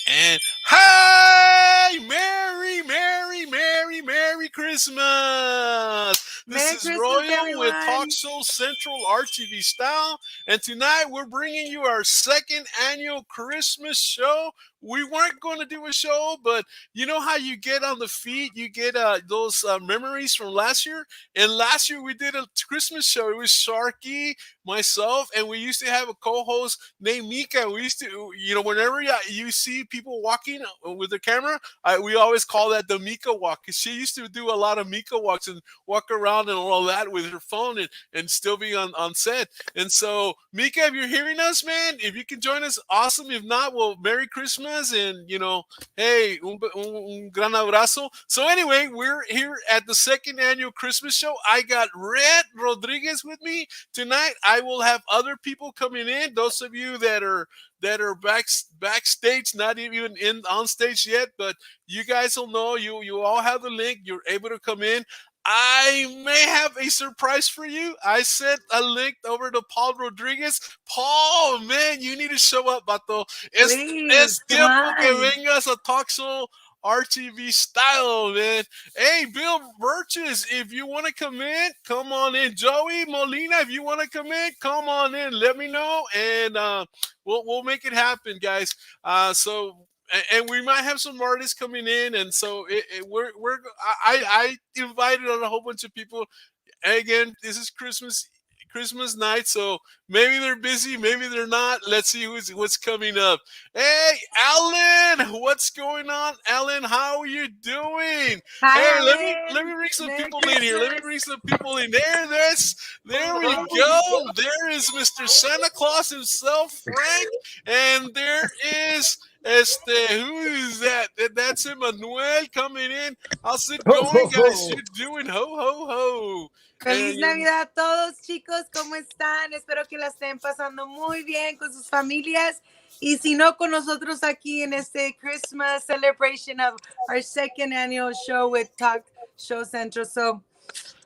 And hi, Merry Christmas! This Merry is Christmas, Royal with Talk everyone. Show Central RTV Style, and tonight we're bringing you our second annual Christmas show. We weren't going to do a show, but you know how you get on the feed, you get those memories from last year. And last year we did a Christmas show. It was Sharky, myself, and we used to have a co-host named Mika. We used to, whenever you see people walking with the camera, we always call that the Mika walk. 'Cause she used to do a lot of Mika walks and walk around and all that with her phone and still be on set. And so, Mika, if you're hearing us, man, if you can join us, awesome. If not, well, Merry Christmas and, hey, un gran abrazo. So anyway, we're here at the second annual Christmas show. I got Red Rodriguez with me tonight. I will have other people coming in. Those of you that are backstage, not even in on stage yet, but you guys will know. You all have the link. You're able to come in. I may have a surprise for you. I sent a link over to Paul Rodriguez. Paul, man, you need to show up, Bato. Es Please, come tiempo que on. vengas a Talk Show RTV style, man. Hey, Bill Burgess, if you want to come in, come on in. Joey Molina, if you want to come in, come on in. Let me know, and we'll make it happen, guys. And we might have some artists coming in, and so I invited on a whole bunch of people. Again, this is Christmas night, so maybe they're busy, maybe they're not. Let's see what's coming up. Hey, Alan, what's going on, Alan? How are you doing? Hi, Hey, let me Alan. bring some Merry people in here. Let me Christmas. bring some people in there. There we go. There is Mr. Santa Claus himself, Frank, and there is who is that? That's Emmanuel coming in. How's it Ho, going, ho, guys? ho. You doing ho ho ho? Feliz And you Navidad a todos, chicos. ¿Cómo están? Espero que la estén pasando muy bien con sus familias. Y si no, con nosotros aquí en este Christmas celebration of our second annual show with Talk Show Central. So,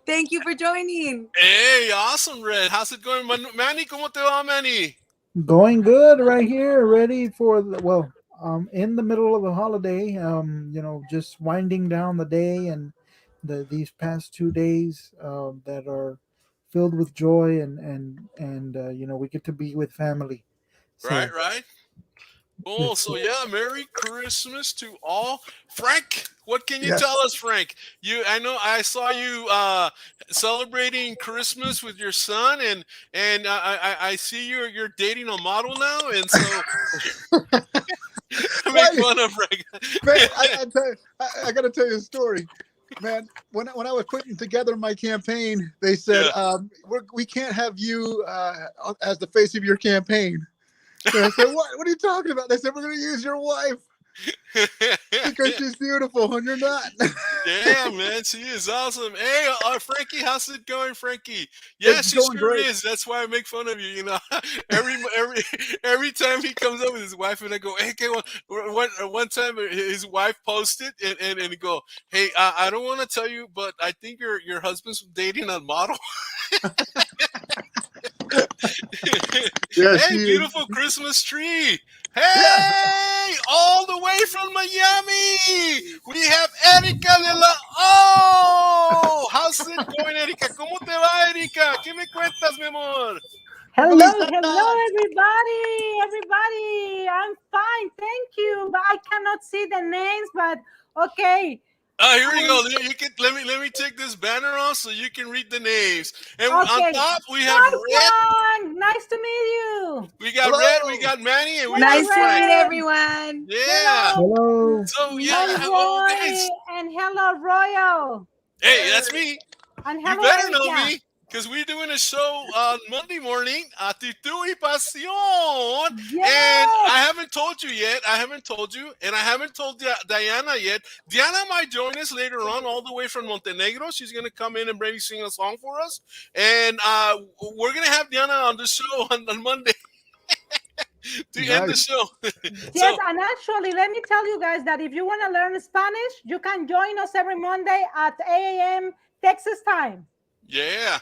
thank you for joining. Hey, awesome, Red. How's it going, Manny? ¿Cómo te va, Manny? Going good right here, ready for in the middle of the holiday. Just winding down the day and these past 2 days that are filled with joy and we get to be with family. Right, So right. Cool. it's So yeah, Merry Christmas to all. Frank, what can you tell Yes. us, Frank? I know I saw you celebrating Christmas with your son, and I see you're dating a model now, and so I make Why, fun of Frank. man? I got to tell you a story, man. When I was putting together my campaign, they said Yeah. we can't have you as the face of your campaign. And I said, what are you talking about? They said we're going to use your wife because she's beautiful and you're not. Yeah, man, she is awesome. Hey, Frankie, how's it going, Frankie? Yeah, It's she going sure great. is. That's why I make fun of you. Every time he comes up with his wife, and I go, "Hey, one time his wife posted, and he go, "Hey, I don't want to tell you, but I think your husband's dating a model." Yeah, Hey, she is. beautiful Christmas tree. Yeah. Hey, all the way from Miami, we have Erika de la O. How's it going, Erika? ¿Cómo te va, Erika? ¿Qué me cuentas, mi amor? Feliz Hello, Navidad. everybody. I'm fine, thank you. But I cannot see the names, but okay. Oh, here we Um, go. You can let me take this banner off so you can read the names. And on okay. top we have Hi, Red. Frank. Nice to meet you. We got Red. We Hello. got Manny, and we got Hello, Nice to Frank. meet Red. everyone. Yeah. Hello, hello. So yeah. and Oh, guys. Roy, and hello, Royal, Hey, that's me. and You hello, better know Erika. me because we're doing a show on Monday morning, Actitud y Pasión. And Yes. I haven't told you yet. I haven't told you, and I haven't told Diana yet. Diana might join us later on, all the way from Montenegro. She's going to come in and maybe sing a song for us. And we're going to have Diana on the show on Monday to end the Nice. show. Yes, So, and actually, let me tell you guys that if you want to learn Spanish, you can join us every Monday at 8 a.m. Texas time. yeah.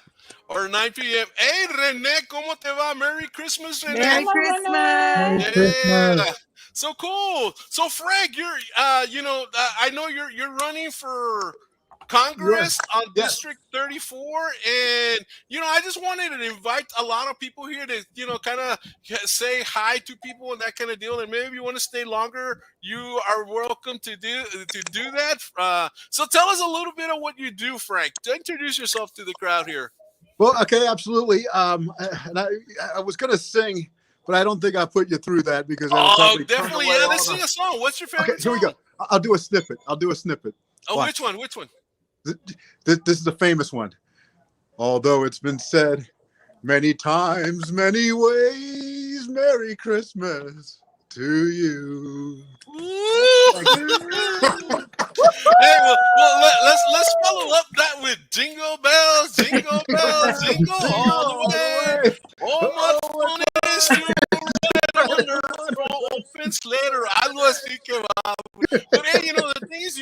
Or 9 p.m. Hey, Rene, ¿cómo te va? Merry Christmas, Rene. Merry Hello, Christmas. Merry Renee. Yeah. Christmas. So cool. So Frank, you're I know you're running for Congress on Yes. District 34, and I just wanted to invite a lot of people here to kind of say hi to people and that kind of deal. And maybe if you want to stay longer, you are welcome to do that. So tell us a little bit of what you do, Frank. To introduce yourself to the crowd here. Well, okay, absolutely. And I was going to sing, but I don't think I put you through that because I was probably turned definitely. away Yeah, all let's the- sing a song. What's your favorite Okay, here we song? go. I'll do a snippet. Oh, Watch. which one? This is a famous one. Although it's been said many times, many ways, Merry Christmas to you. Hey, let's follow up that with Jingle Bells, Jingle Bells, Jingle all the way. Oh, my fun it is to ride on the open sled, or algo así que va. But hey, the thing is,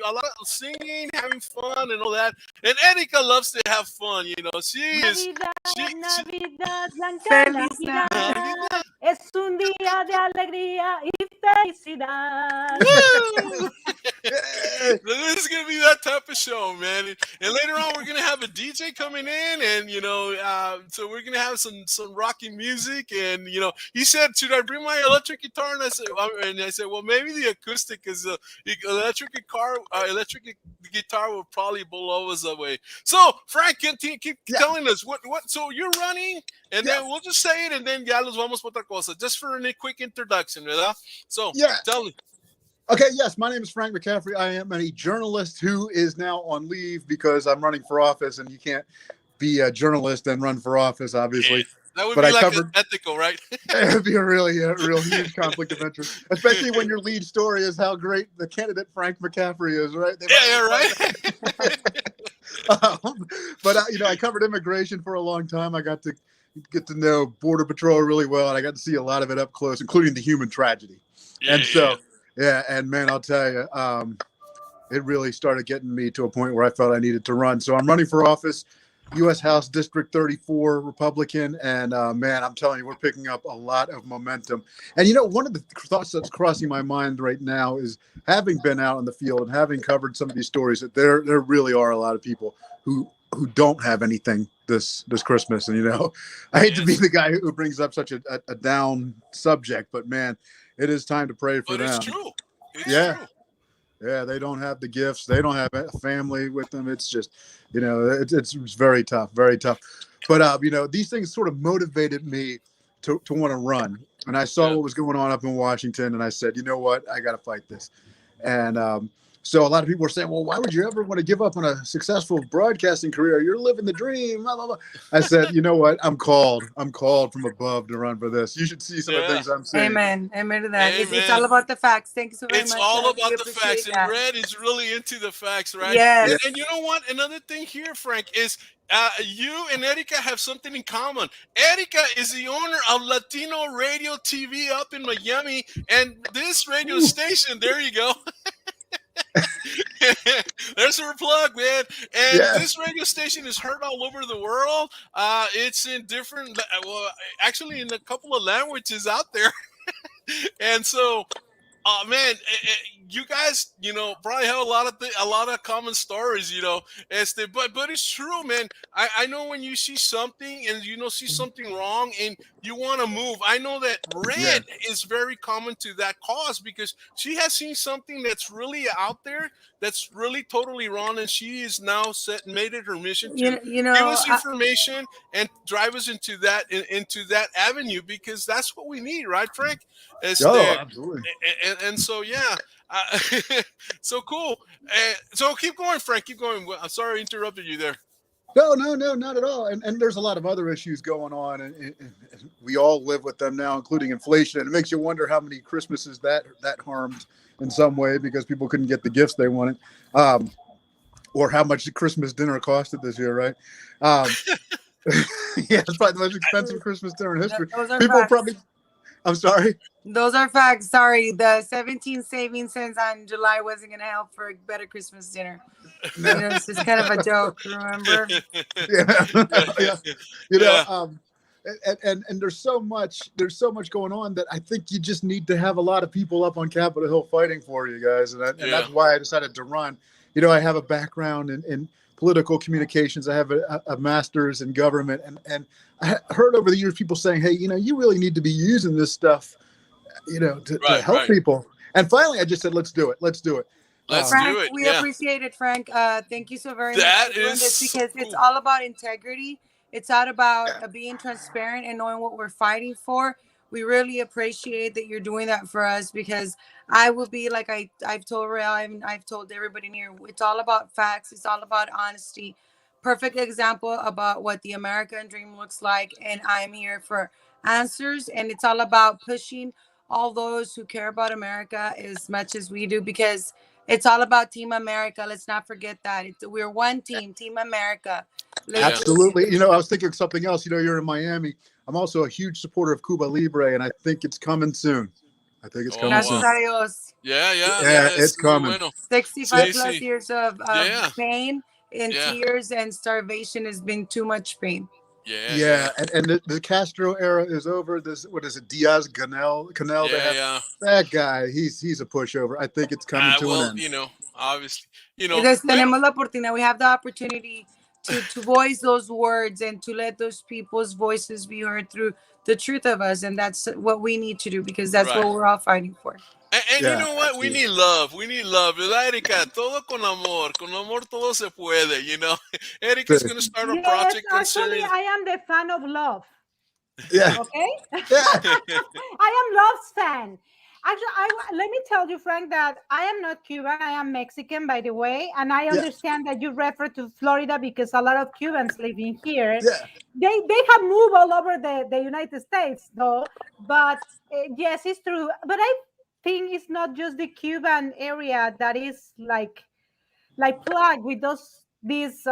a lot of singing, having fun, and all that. And Erika loves to have fun. She is. Navidad, blanca Feliz Navidad, es un día de alegría y felicidad. Woo! This is gonna be that type of show, man. And later on, we're gonna have a DJ coming in, and so we're gonna have some rocking music. And he said, "Should I bring my electric guitar?" And I said, "Well, maybe the acoustic, because the electric guitar will probably blow us away." So, Frank, keep telling us what. So you're running, and then we'll just say it, and then ya los vamos por otra cosa, just for a quick introduction, ¿verdad? So, tell me. Okay, yes, my name is Frank McCaffrey. I am a journalist who is now on leave because I'm running for office, and you can't be a journalist and run for office, obviously. Yeah, that would But be I like covered- ethical, right? It'd be a real huge conflict of interest, especially when your lead story is how great the candidate Frank McCaffrey is, right? Yeah, right. But I covered immigration for a long time. I got to get to know Border Patrol really well, and I got to see a lot of it up close, including the human tragedy. And so, and man, I'll tell you, it really started getting me to a point where I felt I needed to run. So I'm running for office, U.S. House District 34 Republican. And man, I'm telling you, we're picking up a lot of momentum. And one of the thoughts that's crossing my mind right now is, having been out in the field and having covered some of these stories, that there really are a lot of people who don't have anything this Christmas. And I hate to be the guy who brings up such a down subject, but man, it is time to pray for them. It's true. It's true. Yeah, they don't have the gifts. They don't have a family with them. It's just, it's very tough, very tough. But, these things sort of motivated me to want to run. And I saw what was going on up in Washington, and I said, you know what? I got to fight this. And so a lot of people were saying, well, why would you ever want to give up on a successful broadcasting career? You're living the dream. Blah, blah, blah. I said, you know what? I'm called from above to run for this. You should see some of the things I'm saying. Amen. Amen to that. Amen. It's all about the facts. Thank you so very It's much. all guys. about We the appreciate facts, that. and Red is really into the facts, right? Yes. And you know what? Another thing here, Frank, is you and Erika have something in common. Erika is the owner of Latino Radio TV up in Miami, and this radio station, there you go. There's her plug, man. And this radio station is heard all over the world. It's in different, actually in a couple of languages out there. And so, man, you guys, probably have a lot of common stories, but it's true, man. I know when you see something and see something wrong and you want to move. I know that Red is very common to that cause, because she has seen something that's really out there, that's really totally wrong, and she is now made it her mission to give us information and drive us into that avenue, because that's what we need, right, Frank? Absolutely. And so, yeah. So cool. So keep going, Frank. Keep going. I'm sorry I interrupted you there. No, not at all. And there's a lot of other issues going on, and we all live with them now, including inflation. And it makes you wonder how many Christmases that harmed in some way, because people couldn't get the gifts they wanted, or how much the Christmas dinner costed this year, right? Yeah, it's probably the most expensive Christmas dinner in history. People probably. I'm sorry. Those are facts. Sorry, the 17 savings cents on July wasn't going to help for a better Christmas dinner. It's just kind of a joke, remember? Yeah. and there's so much going on that I think you just need to have a lot of people up on Capitol Hill fighting for you guys, and that's why I decided to run. You know, I have a background in political communications. I have a master's in government, and I heard over the years people saying, hey, you know, you really need to be using this stuff, you know, to help people. And finally, I just said, let's do it. Let's do it. We appreciate it, Frank. Thank you so very much for doing this, because it's all about integrity. It's all about being transparent and knowing what we're fighting for. We really appreciate that you're doing that for us, because I will be like I've told Real, I've told everybody in here, it's all about facts. It's all about honesty. Perfect example about what the American dream looks like. And I'm here for answers. And it's all about pushing all those who care about America as much as we do, because it's all about Team America. Let's not forget that. We're one team, Team America. Absolutely. You know, I was thinking of something else. You know, you're in Miami. I'm also a huge supporter of Cuba Libre, and I think it's coming soon. Wow. Yeah, it's coming. 65 plus years of pain and tears and starvation has been too much pain. And the Castro era is over. What is it, Diaz Canel? That guy, he's a pushover. I think it's coming to an end. You know, obviously, you know, tenemos la oportunidad. We have the opportunity to voice those words and to let those people's voices be heard through the truth of us, and that's what we need to do, because that's what we're all fighting for. And you know what? We need love. We need love. ¿Verdad, Erika? Todo con amor. Con amor todo se puede, you know. Erika's going to start a project concerning... Actually, I am the fan of love. Yeah. Okay? I am Love's fan. Actually, let me tell you, Frank, that I am not Cuban. I am Mexican, by the way. And I understand that you refer to Florida because a lot of Cubans live in here. Yeah. They have moved all over the United States, though. But yes, it's true. But I think it's not just the Cuban area that is like plagued with these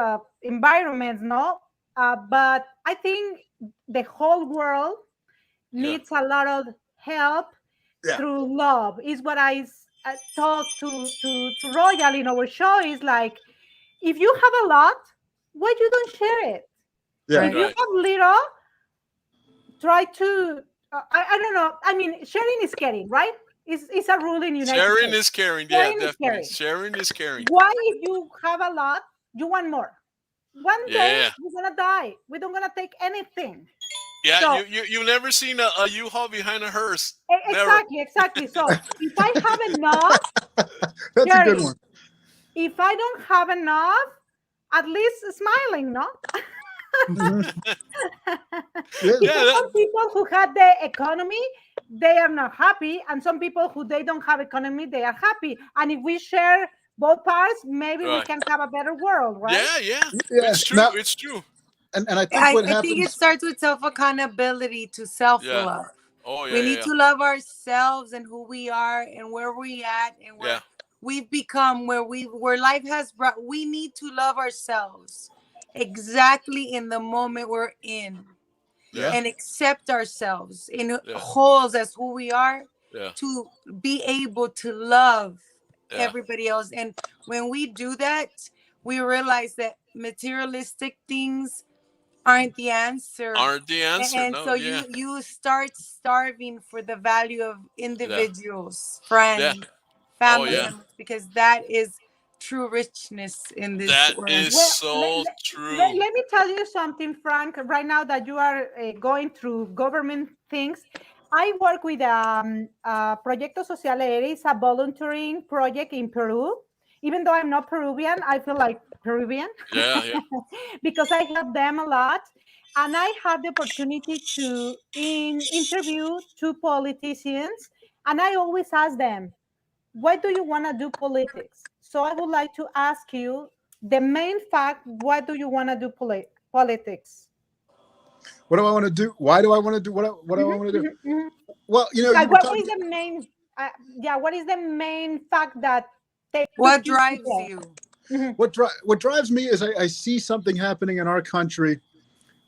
environments, no? But I think the whole world needs a lot of help through love. Is what I talk to Royal in our show. Is like, if you have a lot, why you don't share it? Yeah. If you have little, try to. I don't know. I mean, sharing is caring, right? It's a rule in United States. Sharing is caring. Yeah, definitely. Sharing is caring. Why, if you have a lot, you want more? One day we're gonna die. We don't gonna take anything. Yeah, so, you've never seen a U-Haul behind a hearse. Exactly. So if I have enough, that's a good one. If I don't have enough, at least smiling, no? Some people who had the economy, they are not happy, and some people who they don't have economy, they are happy. And if we share both parts, maybe we can have a better world, right? Yeah. It's true. It's true. And I think I think it starts with self-accountability to self-love. We need to love ourselves and who we are and where we at and where we've become, where life has brought. We need to love ourselves exactly in the moment we're in, and accept ourselves in wholes as who we are, to be able to love everybody else. And when we do that, we realize that materialistic things aren't the answer. And so you start starving for the value of individuals, friends, family members, because that is true richness in this world. That is so true. Let me tell you something, Frank. Right now that you are going through government things, I work with Proyecto Social Aire. It's a volunteering project in Peru. Even though I'm not Peruvian, I feel like Peruvian. Because I help them a lot. And I had the opportunity to interview 2 politicians. And I always ask them, why do you want to do politics? So I would like to ask you the main fact, why do you want to do politics? What do I want to do? Why do I want to do what do I want to do? Well, you know, what is the main what is the main fact that what drives you? What drives me is I see something happening in our country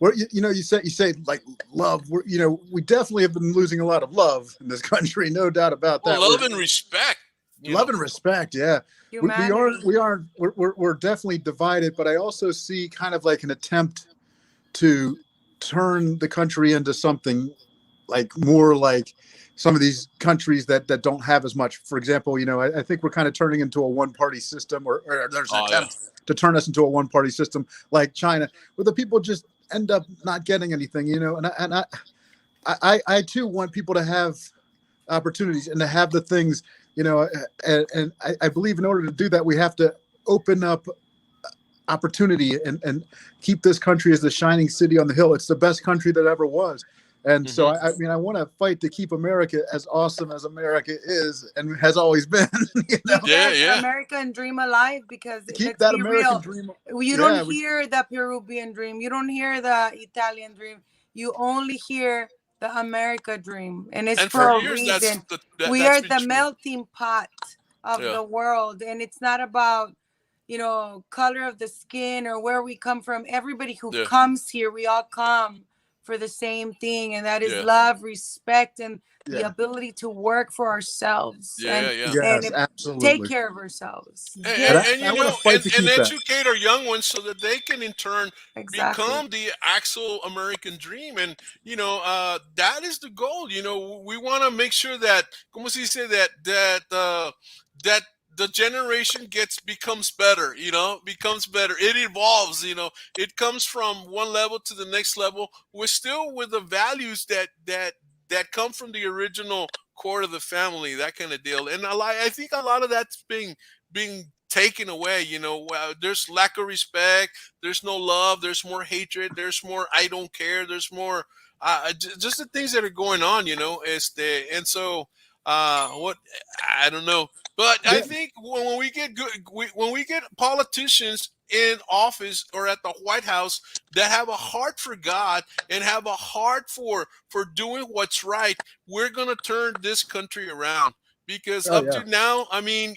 where you say like love. We definitely have been losing a lot of love in this country, no doubt about that. Love and respect. Love and respect, yeah. We're definitely divided, but I also see kind of like an attempt to turn the country into something like more like some of these countries that don't have as much. For example, I think we're kind of turning into a one-party system, or there's an attempt to turn us into a one-party system like China, where the people just end up not getting anything, and I too want people to have opportunities and to have the things, and I believe in order to do that, we have to open up opportunity and keep this country as the shining city on the hill. It's the best country that ever was. And so, I want to fight to keep America as awesome as America is and has always been. The American dream alive, because keep that American dream. You don't hear the Peruvian dream. You don't hear the Italian dream. You only hear the America dream, and it's for a reason. We are the melting pot of the world, and it's not about color of the skin or where we come from. Everybody who comes here, we all come for the same thing, and that is love, respect, and the ability to work for ourselves and absolutely take care of ourselves. And educate our young ones so that they can in turn become the actual American dream. And that is the goal. We want to make sure that, como se dice, that the generation becomes better, becomes better. It evolves, it comes from one level to the next level. We're still with the values that come from the original core of the family, that kind of deal. And I think a lot of that's being taken away. There's lack of respect. There's no love. There's more hatred. There's more I don't care. There's more just the things that are going on, and so what I don't know. But I think when we get politicians in office or at the White House that have a heart for God and have a heart for doing what's right, we're going to turn this country around. Because to now, I mean,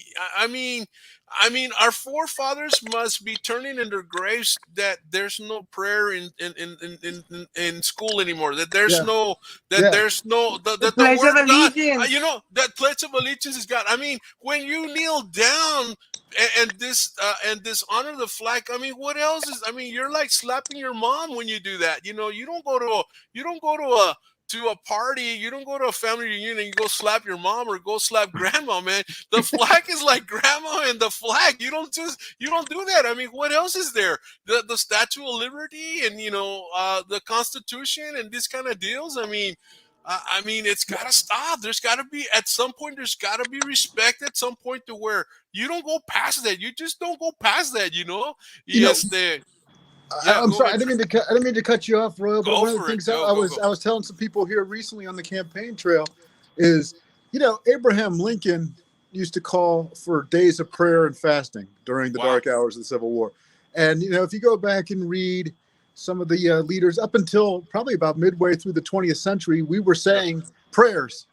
our forefathers must be turning in their graves that there's no prayer in school anymore. That there's no the pledge word of allegiance. God, that pledge of allegiance is God. I mean, when you kneel down and honor the flag. I mean, what else is? I mean, you're like slapping your mom when you do that. You don't go to a party, you don't go to a family reunion and you go slap your mom or go slap grandma, man. The flag is like grandma and the flag. You don't do that. I mean, what else is there? The Statue of Liberty and the Constitution and these kind of deals. I mean, it's got to stop. There's got to be, at some point, there's got to be respect at some point to where you don't go past that. You just don't go past that, I'm sorry, I didn't mean to cut you off, Royal. But one of the things I was telling some people here recently on the campaign trail is, Abraham Lincoln used to call for days of prayer and fasting during the dark hours of the Civil War. And if you go back and read some of the leaders up until probably about midway through the 20th century, we were saying prayers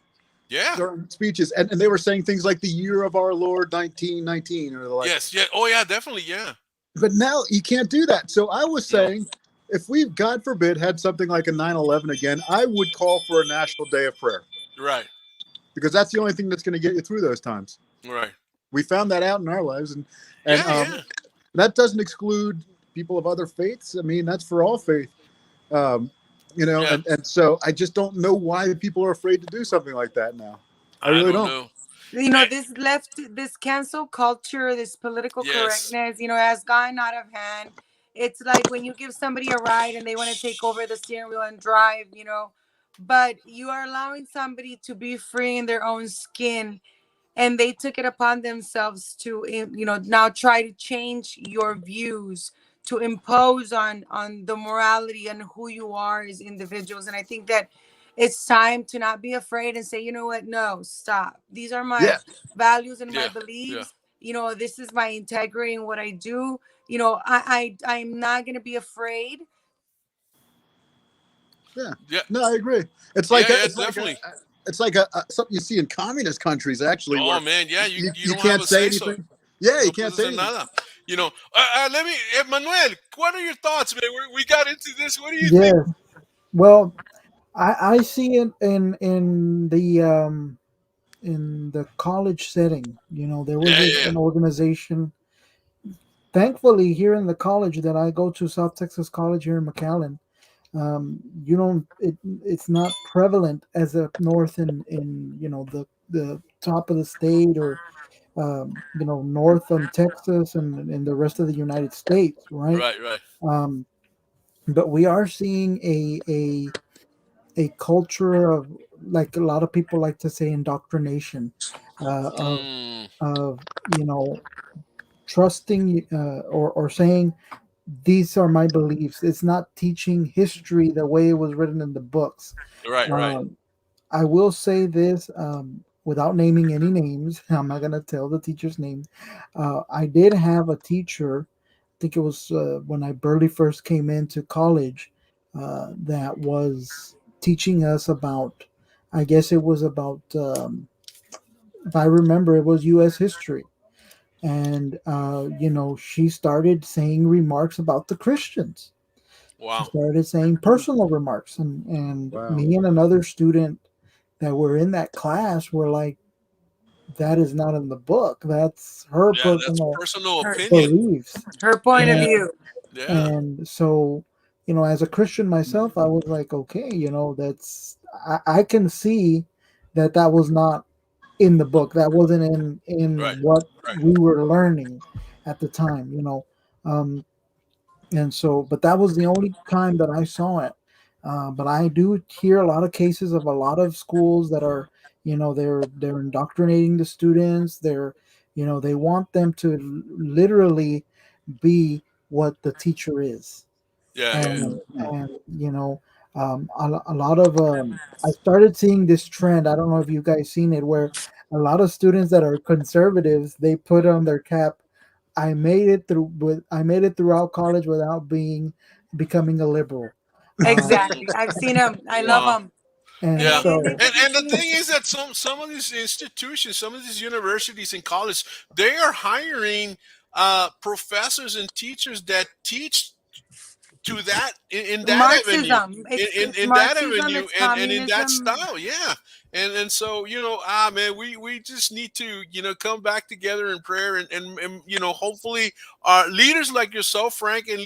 during speeches, and they were saying things like the year of our Lord 1919 or the like. Definitely. But now you can't do that. So I was saying, if we, God forbid, had something like a 9/11 again, I would call for a national day of prayer. Right. Because that's the only thing that's going to get you through those times. Right. We found that out in our lives. And that doesn't exclude people of other faiths. I mean, that's for all faith. And so I just don't know why people are afraid to do something like that now. I really don't know. This cancel culture, this political correctness, has gotten out of hand. It's like when you give somebody a ride and they want to take over the steering wheel and drive, but you are allowing somebody to be free in their own skin, and they took it upon themselves to, now try to change your views, to impose on the morality and who you are as individuals. And I think that it's time to not be afraid and say, you know what? No, stop. These are my values and my beliefs. This is my integrity in what I do. I'm not going to be afraid. Yeah. No, I agree. It's like definitely. It's like something you see in communist countries, actually. Oh man, you can't say anything. Yeah, you can't say anything. Let me, Manuel. What are your thoughts, man? We got into this. What do you think? Well, I see it in the college setting. There was an organization. Thankfully, here in the college that I go to, South Texas College here in McAllen, You don't. It's not prevalent as up north in the top of the state, or north on Texas and in the rest of the United States, right? Right, right. Um, but we are seeing a culture of, like a lot of people like to say, indoctrination, uh, of Mm, of trusting, or saying these are my beliefs. It's not teaching history the way it was written in the books. right, right. Um, I will say this, without naming any names. I'm not going to tell the teacher's name. I did have a teacher, I think it was when I barely first came into college, that was teaching us about, I guess it was about, if I remember, it was U.S. history. And, she started saying remarks about the Christians. She Wow. started saying personal remarks. And Wow. me and another student that were in that class were like, that is not in the book. That's her Yeah, that's personal personal Her, opinion. beliefs. her point of Yeah, view. yeah, And so, as a Christian myself, I was like, okay, I can see that was not in the book. That wasn't right, in what right. we were learning at the time. Um, and so, but that was the only time that I saw it. But I do hear a lot of cases of a lot of schools that are, they're indoctrinating the students. They want them to literally be what the teacher is. Yeah, yeah, and and a lot of I started seeing this trend. I don't know if you guys seen it, where a lot of students that are conservatives, they put on their cap, I made it throughout college without becoming a liberal. yeah. Exactly. I've seen them. I love Wow. them. And Yeah, And so, if you and the see, thing is that some of these institutions, some of these universities and colleges, they are hiring professors and teachers that teach to that in that avenue, Marxism, it's in that Marxism, avenue, it's and in that communism. style, yeah. And so man, we just need to come back together in prayer, and hopefully our leaders like yourself, Frank, and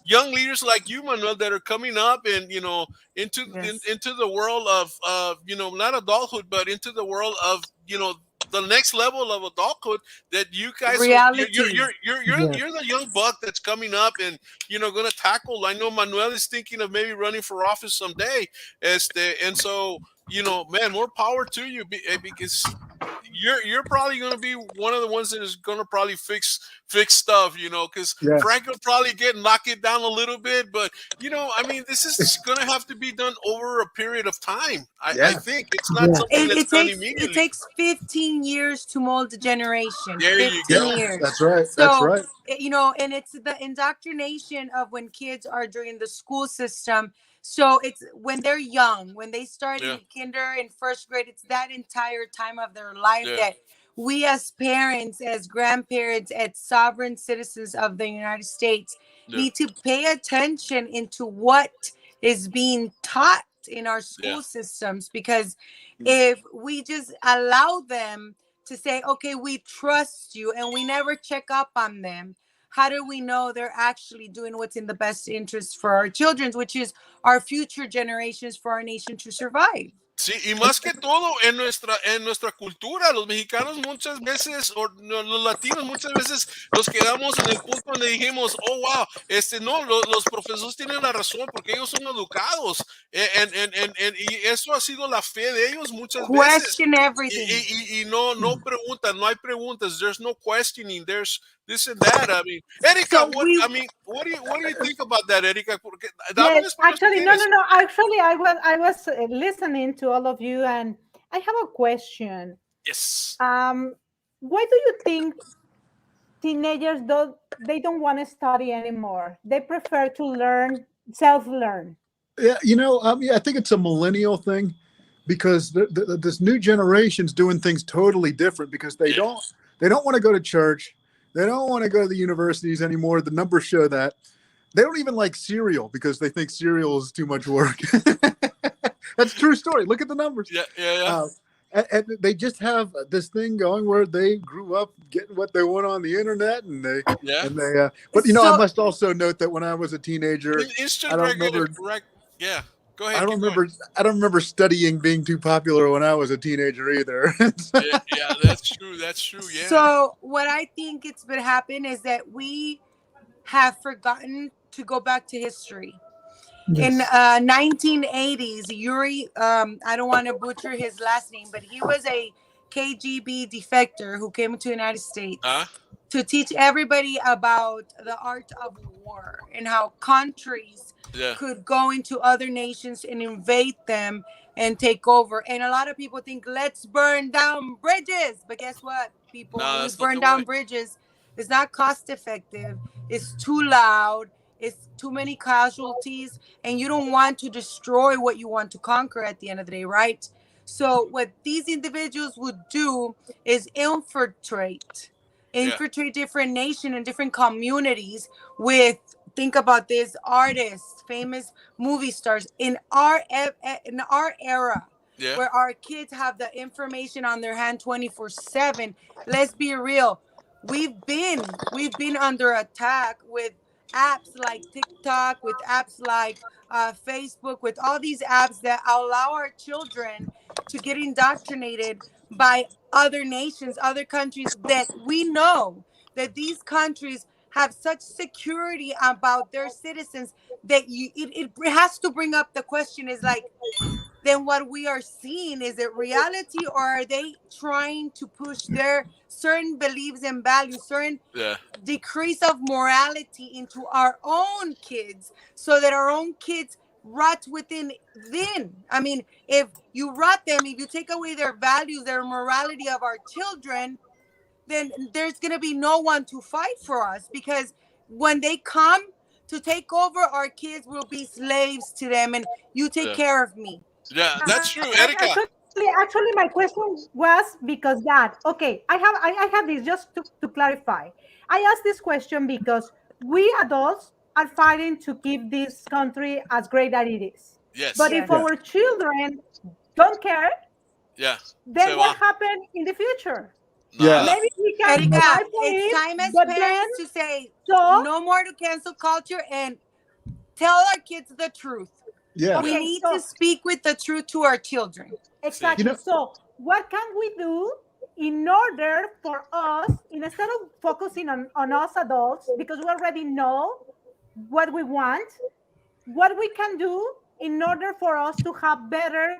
young leaders like you, Manuel, that are coming up, and Yes. into the world of not adulthood, but into the world of the next level of adulthood, that you guys are Reality. yes, you're the young buck that's coming up, and going to tackle. I know Manuel is thinking of maybe running for office someday. And so, man, more power to you, because you're probably going to be one of the ones that is going to probably fix stuff, because Yeah. Frank will probably knock it down a little bit, but I mean, this is going to have to be done over a period of time. I Yeah. think it's not yes, something that's It done takes it immediately. takes 15 years to mold a generation. There you 15 go. Yeah. years. That's right. That's So, right. and it's the indoctrination of when kids are during the school system. So it's when they're young, when they start Yeah, in kinder and first grade, it's that entire time of their life yeah, that we as parents, as grandparents, as sovereign citizens of the United States yeah, need to pay attention into what is being taught in our yeah. school systems, because if we just allow them to say, okay, we trust you, and we never check up on them, how do we know they're actually doing what's in the best interest for our children, which is our future generations, for our nation to survive? Sí, y más que todo en nuestra cultura, los mexicanos muchas veces, o los latinos muchas veces nos quedamos en el punto donde dijimos, oh, wow, no, los profesores tienen la razón porque ellos son educados, y eso ha sido la fe de ellos muchas veces, Question y, everything. y, y, y no preguntan, no hay preguntas, there's no questioning, there's this and that. I mean, Erika, So we what do you think about that, Erika? Porque dame en Yes, español si actually, no, no, quieres. no. Actually, I was listening to all of you, and I have a question. Yes. Why do you think teenagers don't want to study anymore? They prefer to self-learn. Yeah. I think it's a millennial thing, because this new generation's doing things totally different, because they Yeah. don't want to go to church. They don't want to go to the universities anymore. The numbers show that. They don't even like cereal, because they think cereal is too much work. That's a true story. Look at the numbers. Yeah, yeah, yeah. And they just have this thing going where they grew up getting what they want on the internet, and Yeah. but I So must also note that when I was a teenager, I Instant don't regulative, remember. correct? Yeah. Go I ahead. don't Keep going. remember. I don't remember studying being too popular when I was a teenager either. Yeah, that's true. That's true. Yeah. So what I think it's been happen is that we have forgotten to go back to history. In Yes. 1980s, Yuri, I don't want to butcher his last name, but he was a KGB defector who came to the United States Huh? to teach everybody about the art of war and how countries Yeah. could go into other nations and invade them and take over. And a lot of people think, let's burn down bridges. But guess what, people? No, When we that's not burn the down way. bridges, it's not cost effective, it's too loud, it's too many casualties, and you don't want to destroy what you want to conquer at the end of the day, right? So, what these individuals would do is infiltrate different nations and different communities with, think about this, artists, famous movie stars in our era, Yeah. where our kids have the information on their hand 24/7. Let's be real, we've been under attack with apps like TikTok, with apps like Facebook, with all these apps that allow our children to get indoctrinated by other nations, other countries, that we know that these countries have such security about their citizens that it has to bring up the question, is like, then what we are seeing, is it reality, or are they trying to push their certain beliefs and values, certain Yeah. decrease of morality into our own kids, so that our own kids rot within then? I mean, if you rot them, if you take away their values, their morality of our children, then there's going to be no one to fight for us, because when they come to take over, our kids will be slaves to them, and you take Yeah. care of me. Yeah. That's true, Erica. Actually, my question was because that. Okay, I have this just to clarify. I asked this question because we adults are fighting to keep this country as great as it is. Yes. But Yes. if our children don't care, Yeah. then So, what happened in the future? Yeah. nada. Maybe we can Erika, fight for it's it, time as but then parents to say so no more to cancel culture and tell our kids the truth. Yeah. We Okay, need so- to speak with the truth to our children. exactly. You know- So what can we do in order for us, instead of focusing on us adults, because we already know what we want, what we can do in order for us to have better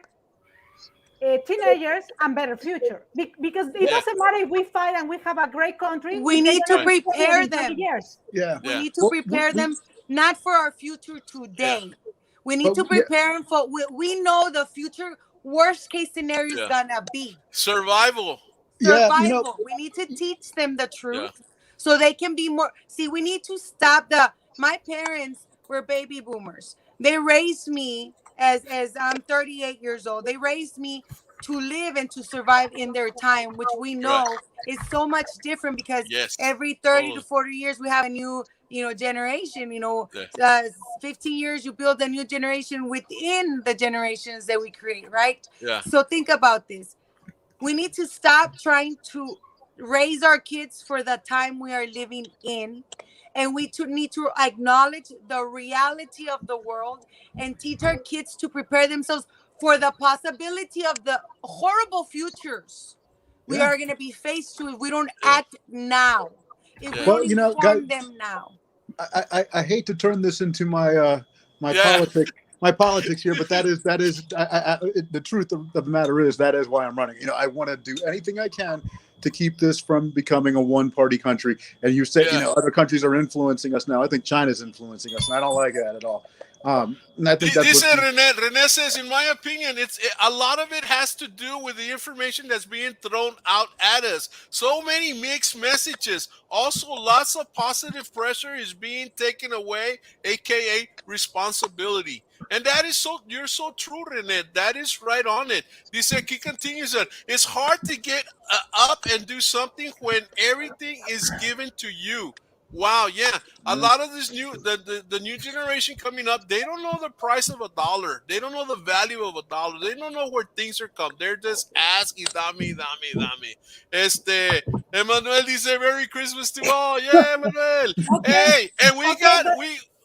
teenagers and better future? Because it Yeah. doesn't matter if we fight and we have a great country. We if they're need to gonna be prepare failed in 20 them. years. Yeah. We Yeah. need to Well, prepare them, not for our future today. We need But to we- prepare them for, we know the future worst case scenario is Yeah. gonna be Survival. Yeah, survival. We need to teach them the truth so they can be more. See, we need to stop my parents were baby boomers. They raised me as I'm 38 years old. They raised me to live and to survive in their time, which we know is so much different, because Yes. every 30 Totally. to 40 years we have a new generation. Yeah. 15 years you build a new generation within the generations that we create, right? Yeah. So think about this. We need to stop trying to raise our kids for the time we are living in. And we need to acknowledge the reality of the world and teach our kids to prepare themselves for the possibility of the horrible futures we Yeah. are going to be faced to if we don't Yeah. act now. If Yeah. we Well, don't you know, inform guys- them now. I hate to turn this into my my Yeah. politics here, but that is the truth of the matter is that is why I'm running. I want to do anything I can to keep this from becoming a one-party country. And you said, Yeah. other countries are influencing us now. I think China's influencing us, and I don't like that at all. And I think that's This what, Rene says, in my opinion, a lot of it has to do with the information that's being thrown out at us. So many mixed messages. Also, lots of positive pressure is being taken away, aka responsibility. And that is you're so true, Rene. That is right on it. Dice aquí continues that it's hard to get up and do something when everything is given to you. Wow, yeah. A lot of this the new generation coming up, they don't know the price of $1. They don't know the value of $1. They don't know where things are come. They're just asking, dame. Emmanuel dice Merry Christmas to all. Yeah, Emmanuel. Okay. Hey, and we Okay, got but-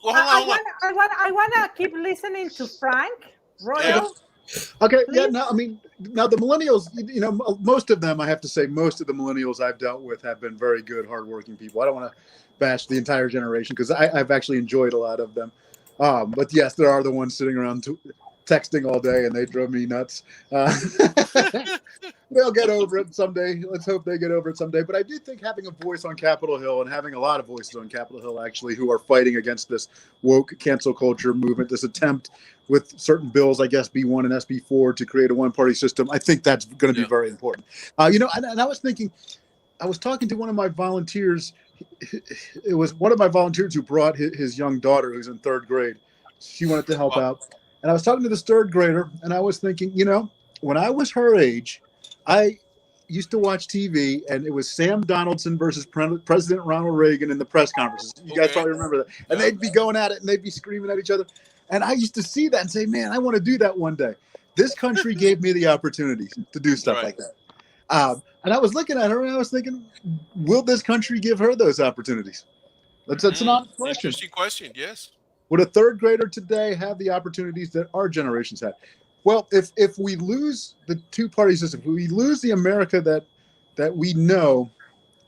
Well, hold on. I wanna keep listening to Frank Royal. Yeah. Okay, yeah. Please? Now, I mean, now the millennials, most of them, I have to say, most of the millennials I've dealt with have been very good, hardworking people. I don't want to bash the entire generation because I've actually enjoyed a lot of them. But yes, there are the ones sitting around texting all day, and they drove me nuts. They'll get over it someday. Let's hope they get over it someday. But I do think having a voice on Capitol Hill, and having a lot of voices on Capitol Hill, actually, who are fighting against this woke cancel culture movement, this attempt with certain bills, I guess B1 and SB4, to create a one-party system, I think that's going to be very important. And I was thinking, I was talking to one of my volunteers. It was one of my volunteers who brought his young daughter, who's in 3rd grade. She wanted to help out. And I was talking to this 3rd grader, and I was thinking, when I was her age, I used to watch TV, and it was Sam Donaldson versus President Ronald Reagan in the press conferences. You guys probably remember that. And they'd be going at it, and they'd be screaming at each other. And I used to see that and say, man, I want to do that one day. This country gave me the opportunity to do stuff like that. And I was looking at her, and I was thinking, will this country give her those opportunities? That's an honest question. Interesting question, yes. Would a 3rd grader today have the opportunities that our generations had? Well, if we lose the two-party system, if we lose the America that we know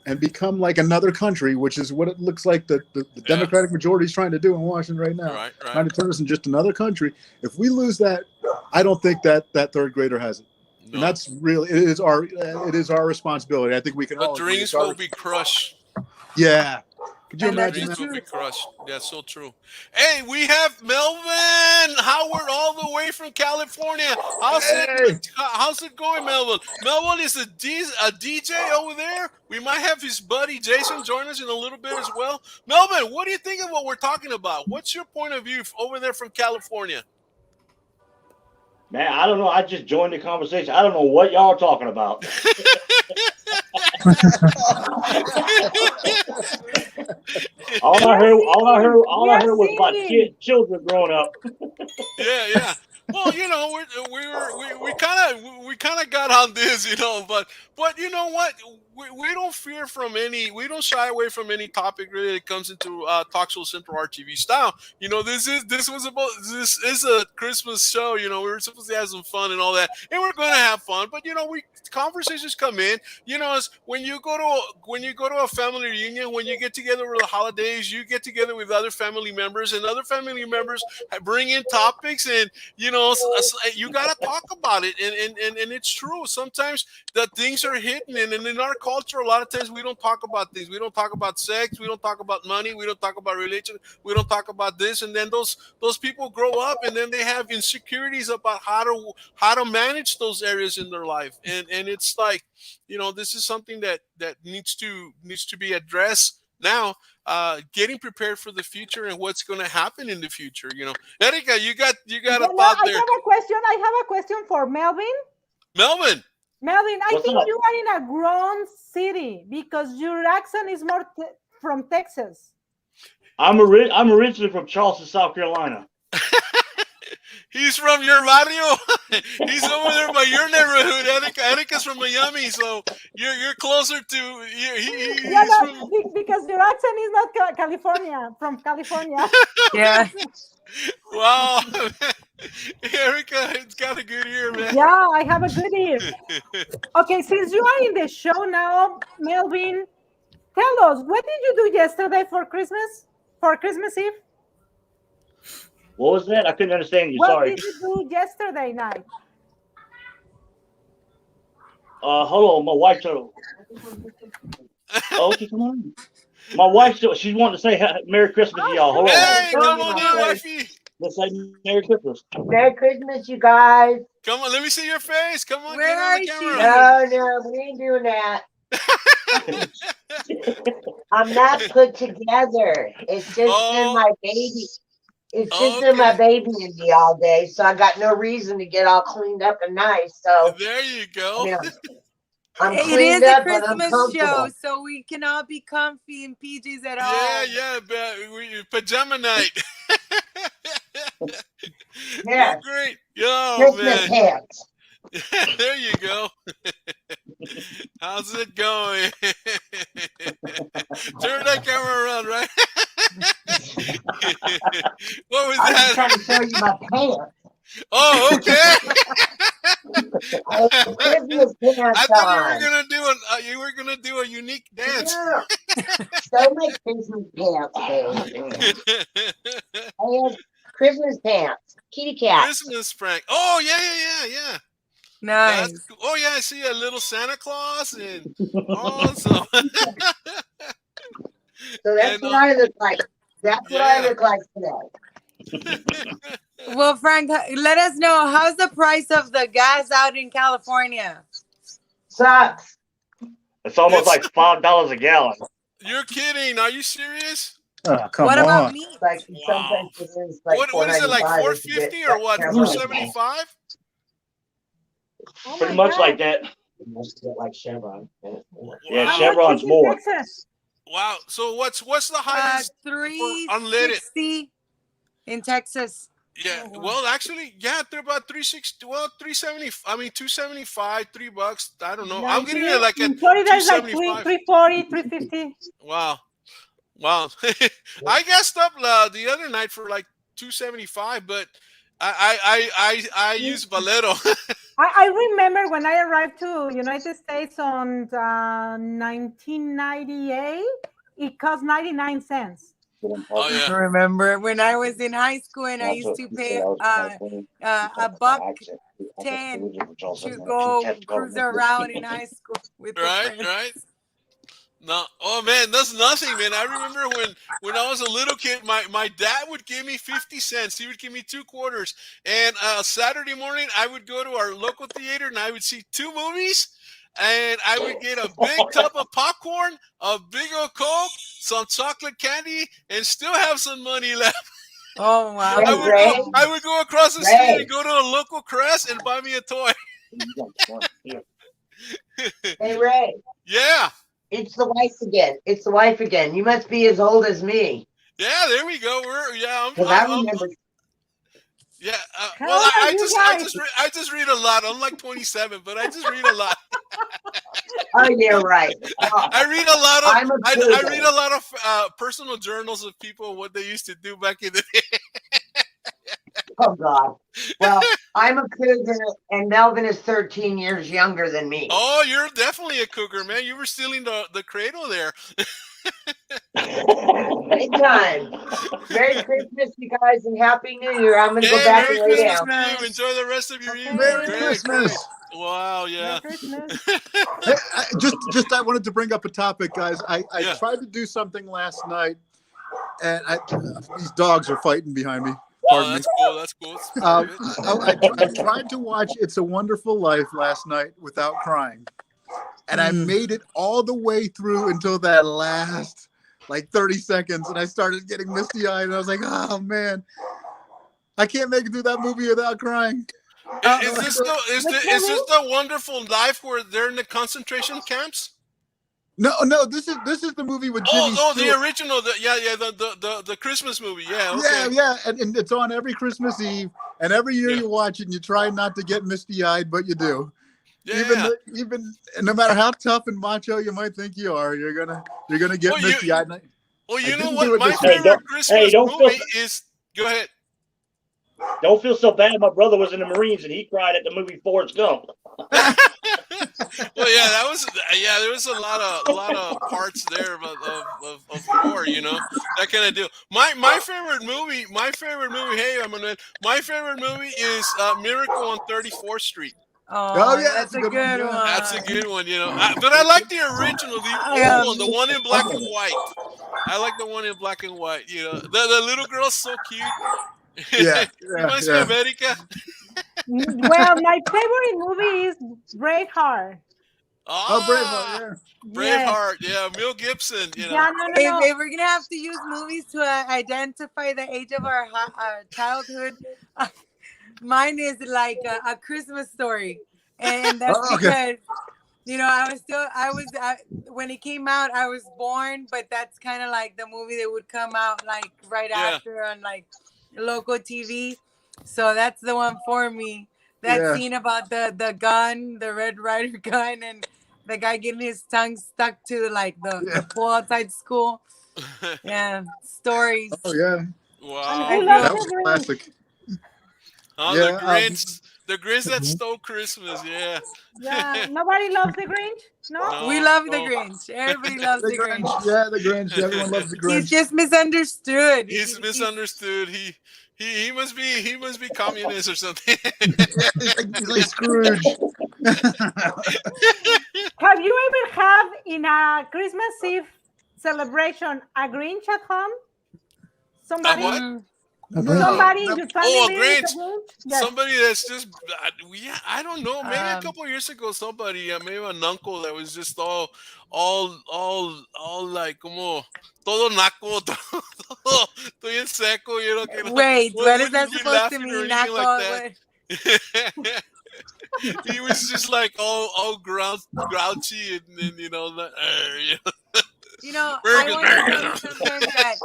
and become like another country, which is what it looks like the Democratic majority is trying to do in Washington right now, trying to turn us in just another country. If we lose that, I don't think that 3rd grader has it. No. And that's really, it is our responsibility. I think we can all. The dreams will be crushed. Yeah. Could you imagine that? Will be crushed. That's so true. Hey, we have Melvin Howard all the way from California. How's it going, Melvin? Melvin is a DJ over there. We might have his buddy Jason join us in a little bit as well. Melvin, what do you think of what we're talking about? What's your point of view over there from California? Man, I don't know. I just joined the conversation. I don't know what y'all are talking about. all I heard was about children growing up. Yeah. Well, we kind of got on this, but you know what? We don't fear we don't shy away from any topic really that comes into Talk Show Central RTV style. This is a Christmas show. We were supposed to have some fun and all that, and we're going to have fun. But conversations come in. When you go to a family reunion, when you get together over the holidays, you get together with other family members, and other family members bring in topics, and you got to talk about it, and it's true. Sometimes the things are hidden, and in our culture, a lot of times we don't talk about things. We don't talk about sex. We don't talk about money. We don't talk about religion. We don't talk about this. And then those people grow up, and then they have insecurities about how to manage those areas in their life. And it's like, this is something that needs to be addressed now. Getting prepared for the future and what's going to happen in the future. Erica, you got a thought there. I have a question for Melvin. Melvin, I think you are in a grown city because your accent is more from Texas. I'm originally from Charleston, South Carolina. He's from your barrio. He's over there by your neighborhood. Erica's from Miami, so you're closer to. Because your accent is not from California. Yeah. Wow. Erica, it's got a good ear, man. Yeah, I have a good ear. Okay, since you are in the show now, Melvin, tell us, what did you do yesterday for Christmas Eve? What was that? I couldn't understand you. Sorry. What did you do yesterday night? Hold on, my wife. Okay, come on. My wife, she wanted to say Merry Christmas to y'all. Hold on. Hey, come on in, wifey. Let's say Merry Christmas. Merry Christmas, you guys. Come on, let me see your face. Come on, Where are you? No, we ain't doing that. I'm not put together. It's just been my baby. It's just been my baby in me all day, so I got no reason to get all cleaned up and nice. So there you go. Yeah. I'm it cleaned is a up Christmas show, so we can all be comfy in PJs at home. Yeah, pajama night. Yeah, great. Yo, Christmas man. pants. There you go. How's it going? Turn that camera around, right? trying to show you my pants. Oh, okay. I have Christmas pants I thought on. you were gonna do a unique dance. Yeah. Show my Christmas pants, baby. I have Christmas pants. Kitty cat. Christmas prank. Oh yeah. Nice. That's cool. Oh yeah, I see a little Santa Claus and awesome. So that's And, what I look like. That's what I yeah. look like today. Well, Frank, let us know, how's the price of the gas out in California? Sucks. It's almost like $5 a gallon. You're kidding? Are you serious? Oh, come What on. about meat? Like Wow. sometimes it is like What is it, like $4.95 if you get $4.50 or what? that $4.75? Oh Pretty my much God. like that. You must get like Chevron. Yeah, How Chevron's much is in more. Texas? Wow. So what's the highest for unleaded? 360 in Texas. Yeah. Well, actually, yeah, they're about 360. Well, 370. I mean, 275, $3. I don't know. I'm getting it like at in Florida is like 275. 340, 350. Wow. I gassed up the other night for like 275, but I use Valero. I remember when I arrived to United States on 1998, it cost 99 cents. Oh yeah. Remember when I was in high school and I used to pay $1.10 to go cruise around in high school with the friends. Right. No, oh man, that's nothing, man. I remember when I was a little kid, my dad would give me 50 cents. He would give me 2 quarters, and Saturday morning I would go to our local theater and I would see 2 movies, and I would get a big tub of popcorn, a big old Coke, some chocolate candy, and still have some money left. Oh wow. I would go across the street and go to a local Crest and buy me a toy. Hey Ray, Yeah. it's the wife again. You must be as old as me. Yeah, there we go. Because I remember. Yeah. How Well, old are I you just guys? I just read a lot. I'm like 27, but I just read a lot. Oh, yeah, right. I read a lot of I'm a I cougar. read a lot of personal journals of people, what they used to do back in the day. Oh God. Well, I'm a cougar, and Melvin is 13 years younger than me. Oh, you're definitely a cougar, man. You were stealing the cradle there. Big time. Merry Christmas, you guys, and Happy New Year. I'm gonna go back Merry and lay Christmas down. to you. Enjoy the rest of your evening. Merry Great, Christmas. great. Wow, yeah. Merry Christmas. Hey, I wanted to bring up a topic, guys. I Yeah. tried to do something last night, and these dogs are fighting behind me. Oh, Pardon me. that's cool. That's cool. That's I tried to watch It's a Wonderful Life last night without crying. And I made it all the way through until that last like 30 seconds. And I started getting misty eyed. And I was like, oh, man, I can't make it through that movie without crying. Is this the Wonderful Life where they're in the concentration camps? No, this is the movie with Jimmy Oh, Stewart. the original, the Christmas movie. Yeah, okay. Yeah, and it's on every Christmas Eve, and every year Yeah. you watch it, and you try not to get misty-eyed, but you do. Yeah. Even no matter how tough and macho you might think you are, you're gonna get Well, misty-eyed. Well, you I know didn't do what? it My this way. favorite Christmas don't feel- movie is. Go ahead. Don't feel so bad. My brother was in the Marines and he cried at the movie Forrest Gump. Well, yeah, there was a lot of parts there of war, that kind of deal. My favorite movie. Hey, my favorite movie is Miracle on 34th Street. Oh, yeah, that's a good one. That's a good one, but I like the original, the old one, the one in black and white. I like the one in black and white. The little girl's so cute. Yeah, Reminds me of Erika. Well, my favorite movie is Braveheart. Oh, Braveheart, Braveheart, yeah, Mel Gibson. Yeah, no. If we're gonna have to use movies to identify the age of our childhood, mine is like a Christmas Story, and that's because when it came out, I was born, but that's kind of like the movie that would come out like right after on like local TV. So that's the one for me. That scene about the gun, the Red Ryder gun, and the guy getting his tongue stuck to like the pole outside school. Yeah, stories. Oh yeah. And I who Wow. loves That feel was the Grinch? classic. Oh, Yeah, the Grinch that stole Christmas. Yeah. Yeah, nobody loves the Grinch. No. we No, love the no. Grinch. Everybody loves the the Grinch. Grinch. Yeah, the Grinch. Everyone loves the He's Grinch. just misunderstood. He's misunderstood. He must be communist or something. Yeah, he's like Scrooge. Have you ever have in a Christmas Eve celebration a Grinch at home? Somebody, what? A Grinch. somebody in No. your family Oh, a is Grinch. a Grinch? Yes. Somebody that's just, yeah, I don't know. Maybe a Um, couple years ago, somebody, maybe an uncle that was just all like, como, todo naco, todo bien seco, you know. Wait, what is that Wouldn't be supposed to laughing or mean? anything like Naco, that. what? He was just like all grouchy and you know, you know. You know, Burgers, I want to tell you burgers. something that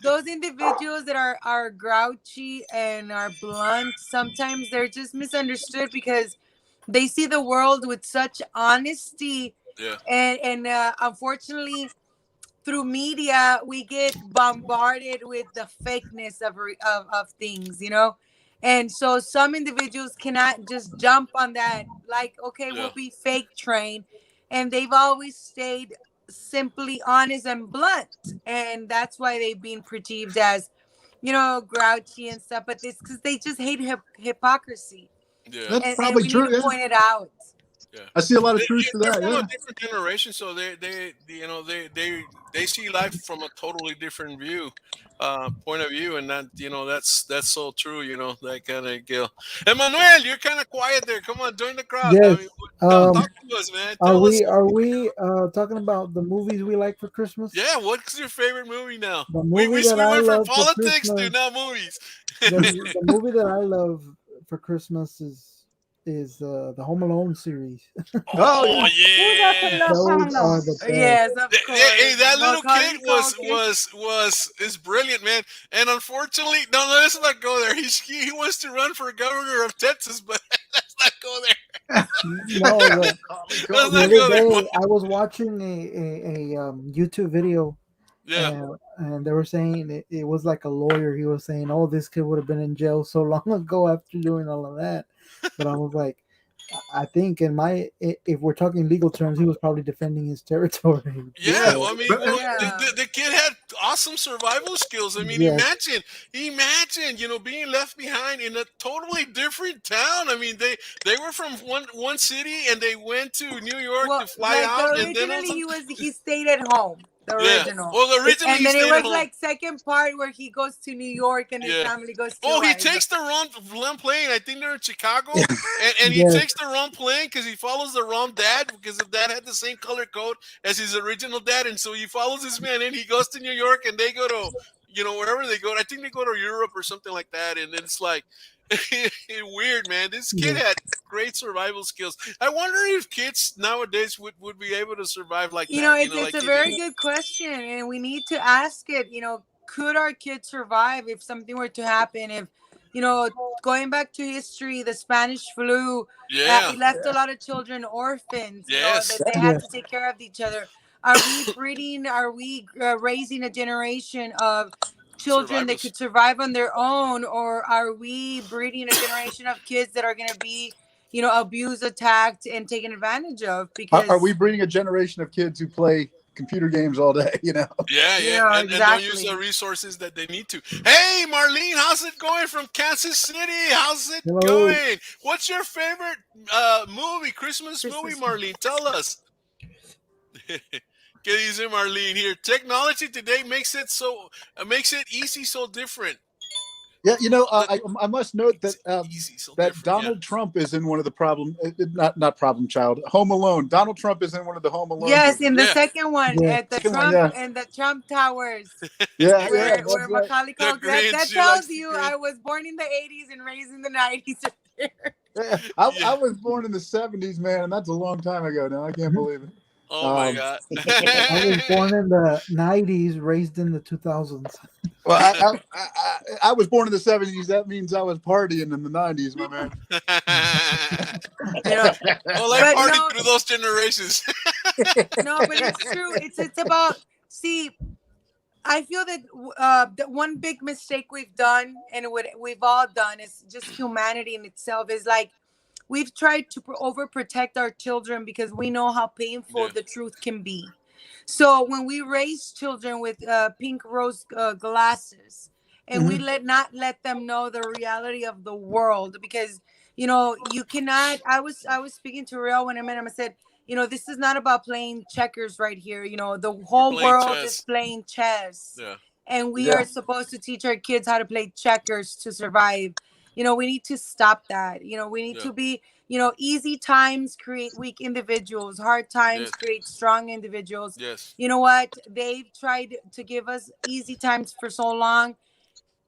those individuals that are grouchy and are blunt, sometimes they're just misunderstood because they see the world with such honesty, Yeah. and unfortunately through media we get bombarded with the fakeness of things, you know. And so some individuals cannot just jump on that, like, okay, Yeah. we'll be fake trained, and they've always stayed simply honest and blunt, and that's why they've been perceived as, you know, grouchy and stuff. But it's because they just hate hypocrisy, Yeah. That's and probably we true. need to Yeah. point it out. Yeah. I see a lot of truth to They're that. from Yeah. a different generation, so they you know they see life from a totally different point of view, and that, you know, that's so true, you know, that kind of deal. Emmanuel, you're kind of quiet there. Come on, join the crowd. I Yes. mean, Um, talk to us, man. are Tell us. we talking about the movies we like for Christmas? Yeah, what's your favorite movie now? The We movie that I went from love for politics to Christmas. now movies. The movie that I love for Christmas is the Home Alone series. Oh yeah. yeah. Who doesn't love Home Those Alone? are the best. Yes, of course. Hey, that little Macaulay kid Culkin. is brilliant, man. And unfortunately, no, let's not go there. He wants to run for governor of Texas, but let's not go there. No, Let's the not other go there. day I was watching a YouTube video, Yeah. and they were saying it was like a lawyer. He was saying, "Oh, this kid would have been in jail so long ago after doing all of that." But I was like, I think if we're talking legal terms, he was probably defending his territory. Yeah, So, well, I mean, Yeah. the kid had awesome survival skills. I mean, Yes. imagine, you know, being left behind in a totally different town. I mean, they were from one city and they went to New York Well, to fly like out, and then originally he stayed at home. The yeah. original. Well, originally And then he it stayed was at home. like second part where he goes to New York and his Yeah. family goes to. Oh, he takes the wrong plane. I think they're in Chicago, and he Yes. takes the wrong plane because he follows the wrong dad, because his dad had the same color code as his original dad, and so he follows this man, and he goes to New York, and they go to, you know, wherever they go. I think they go to Europe or something like that, and it's like weird, man. This kid Yeah. had great survival skills. I wonder if kids nowadays would be able to survive like You that. know, it's like a he very did. good question, and we need to ask it. You know, could our kids survive if something were to happen? If, you know, going back to history, the Spanish flu, Yeah. it left a lot of children orphans. You know, Yes. that they had Yes. to take care of each other. Are we breeding? Are we raising a generation of children that Survivors. could survive on their own, or are we breeding a generation of kids that are going to be, you know, abused, attacked, and taken advantage of? Because Are we breeding a generation of kids who play computer games all day? You know. Yeah, Yeah, and don't use exactly. the resources that they need to. Hey, Marlene, how's it going from Kansas City? How's it Hello. going? What's your favorite movie, Christmas movie, Marlene? Tell us. ¿Qué dice Marlene here? Technology today makes it easy, so different. Yeah, you know, I must note that Easy, so that different, Donald Trump is in one of the not Problem Child, Home Alone. Donald Trump is in one of the Home Alone. yes, in the Yeah. second one, Yeah. at the Second Trump one, yeah. and the Trump Towers, Yeah, where yeah, that's right. Macaulay The Culkin. Grinch, That he tells likes the you Grinch. I was born in the '80s and raised in the '90s. Yeah, Yeah. I was born in the 70s, man, and that's a long time ago now. I can't believe it. Oh my Um, God. I was born in the 90s, raised in the 2000s. Well, I was born in the 70s. That means I was partying in the 90s, my man. You know, Well, I But partied no- through those generations. no, but it's true. It's about, see, I feel that the one big mistake we've done, and what we've all done, is just humanity in itself. Is like we've tried to overprotect our children because we know how painful Yeah. the truth can be. So when we raise children with pink rose glasses, and we not let them know the reality of the world, because you cannot. I was speaking to Real when I met him. I said, this is not about playing checkers right here. The We're whole playing world is chess. playing chess. Yeah. And we Yeah. are supposed to teach our kids how to play checkers to survive. We need to stop that. We need Yeah. to be, easy times create weak individuals, hard times Yes. create strong individuals. Yes. You know what? They've tried to give us easy times for so long.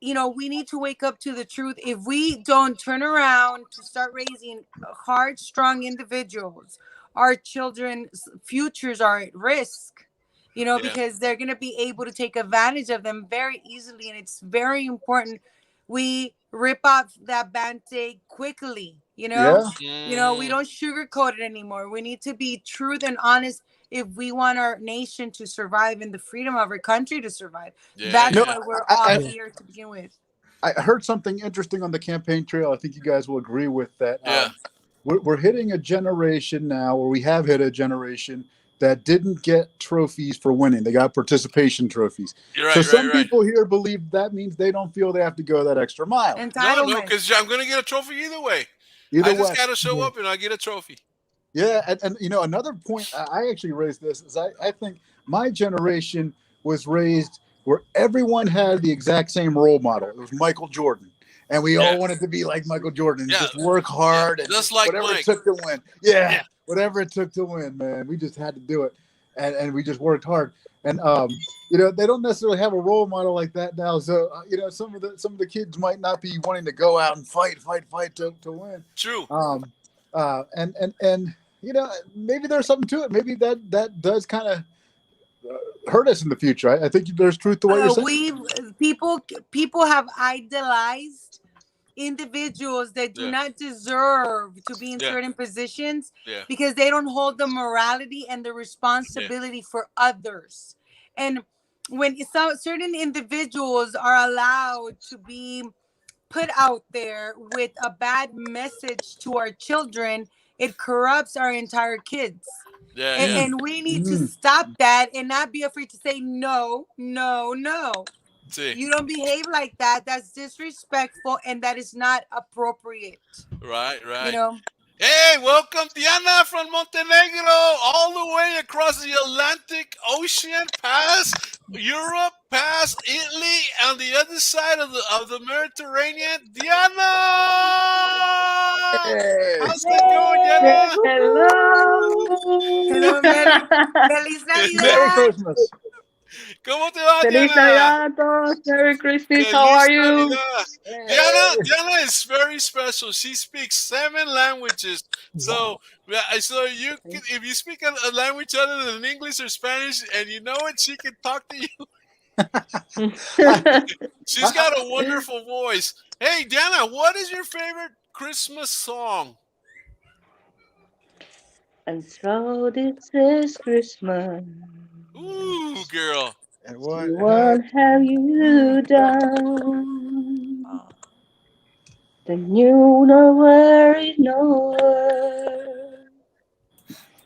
We need to wake up to the truth. If we don't turn around to start raising hard, strong individuals, our children's futures are at risk, Yeah. because they're going to be able to take advantage of them very easily. And it's very important we rip off that band-aid quickly, Yeah. we don't sugarcoat it anymore. We need to be truth and honest if we want our nation to survive and the freedom of our country to survive. Yeah. That's No, why we're I- all I- here to begin with. I heard something interesting on the campaign trail. I think you guys will agree with that. Yeah. We're hitting a generation now, or we have hit a generation that didn't get trophies for winning. They got participation trophies. You're right. So right. some Right. people here believe that means they don't feel they have to go that extra mile. Entitlement. No, because I'm gonna get a trophy either way. Either I just way. gotta show up and I get a trophy. Yeah, and another point I actually raised this is I think my generation was raised where everyone had the exact same role model. It was Michael Jordan, and we all wanted to be like Michael Jordan. Yeah. Just work hard and Just like whatever Mike. it took to win. Yeah, Yeah. whatever it took to win, man. We just had to do it, and we just worked hard. And they don't necessarily have a role model like that now. So some of the kids might not be wanting to go out and fight to win. True. And maybe there's something to it. Maybe that does kind of hurt us in the future. I think there's truth to what you're saying. People have idolized individuals that do not deserve to be in certain positions because they don't hold the morality and the responsibility for others. And when certain individuals are allowed to be put out there with a bad message to our children, it corrupts our entire kids. Yeah. And we need to stop that and not be afraid to say no. See. You don't behave like that. That's disrespectful and that is not appropriate. Right. Hey, welcome Diana from Montenegro, all the way across the Atlantic Ocean, past Europe, past Italy, on the other side of the Mediterranean. Diana! Hey. How's it going, Diana? Hello, Feliz Merry Navidad. Christmas. ¿Cómo te va, Feliz Diana? Navidad a todos. Merry Christmas. How are you? Diana is very special. She speaks 7 languages. So you can, if you speak a language other than English or Spanish and you know it, she can talk to you. She's got a wonderful voice. Hey, Diana, what is your favorite Christmas song? And so this is Christmas. Ooh, girl. And What have you done? Then you know where is nowhere.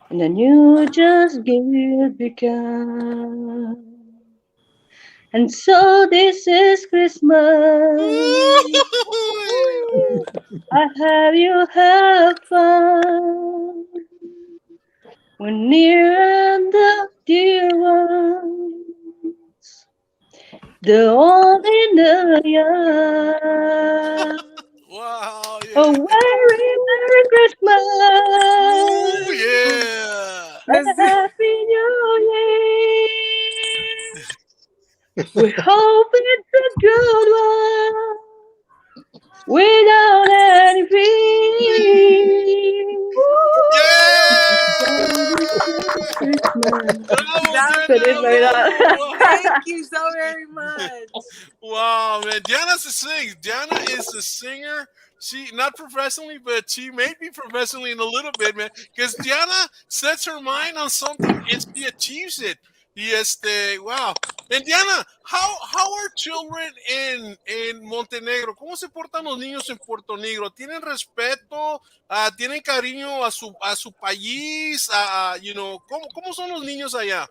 And then you just give begun. And so this is Christmas. I have you have fun. When near and the dear ones, the old in the young. Wow. Yeah. Oh, Merry Christmas. Ooh, yeah. And a Happy New Year. We hope it's a good one. Without any fear. Feliz Navidad. Thank you so very much. Wow, man. Diana sings. Diana is a singer. She, not professionally, but she may be professionally in a little bit, man. Because Diana sets her mind on something and she achieves it. Wow. Indiana, how are children en Montenegro? ¿Cómo se portan los niños en Puerto Negro? ¿Tienen respeto? ¿Tienen cariño a su país? ¿Cómo son los niños allá?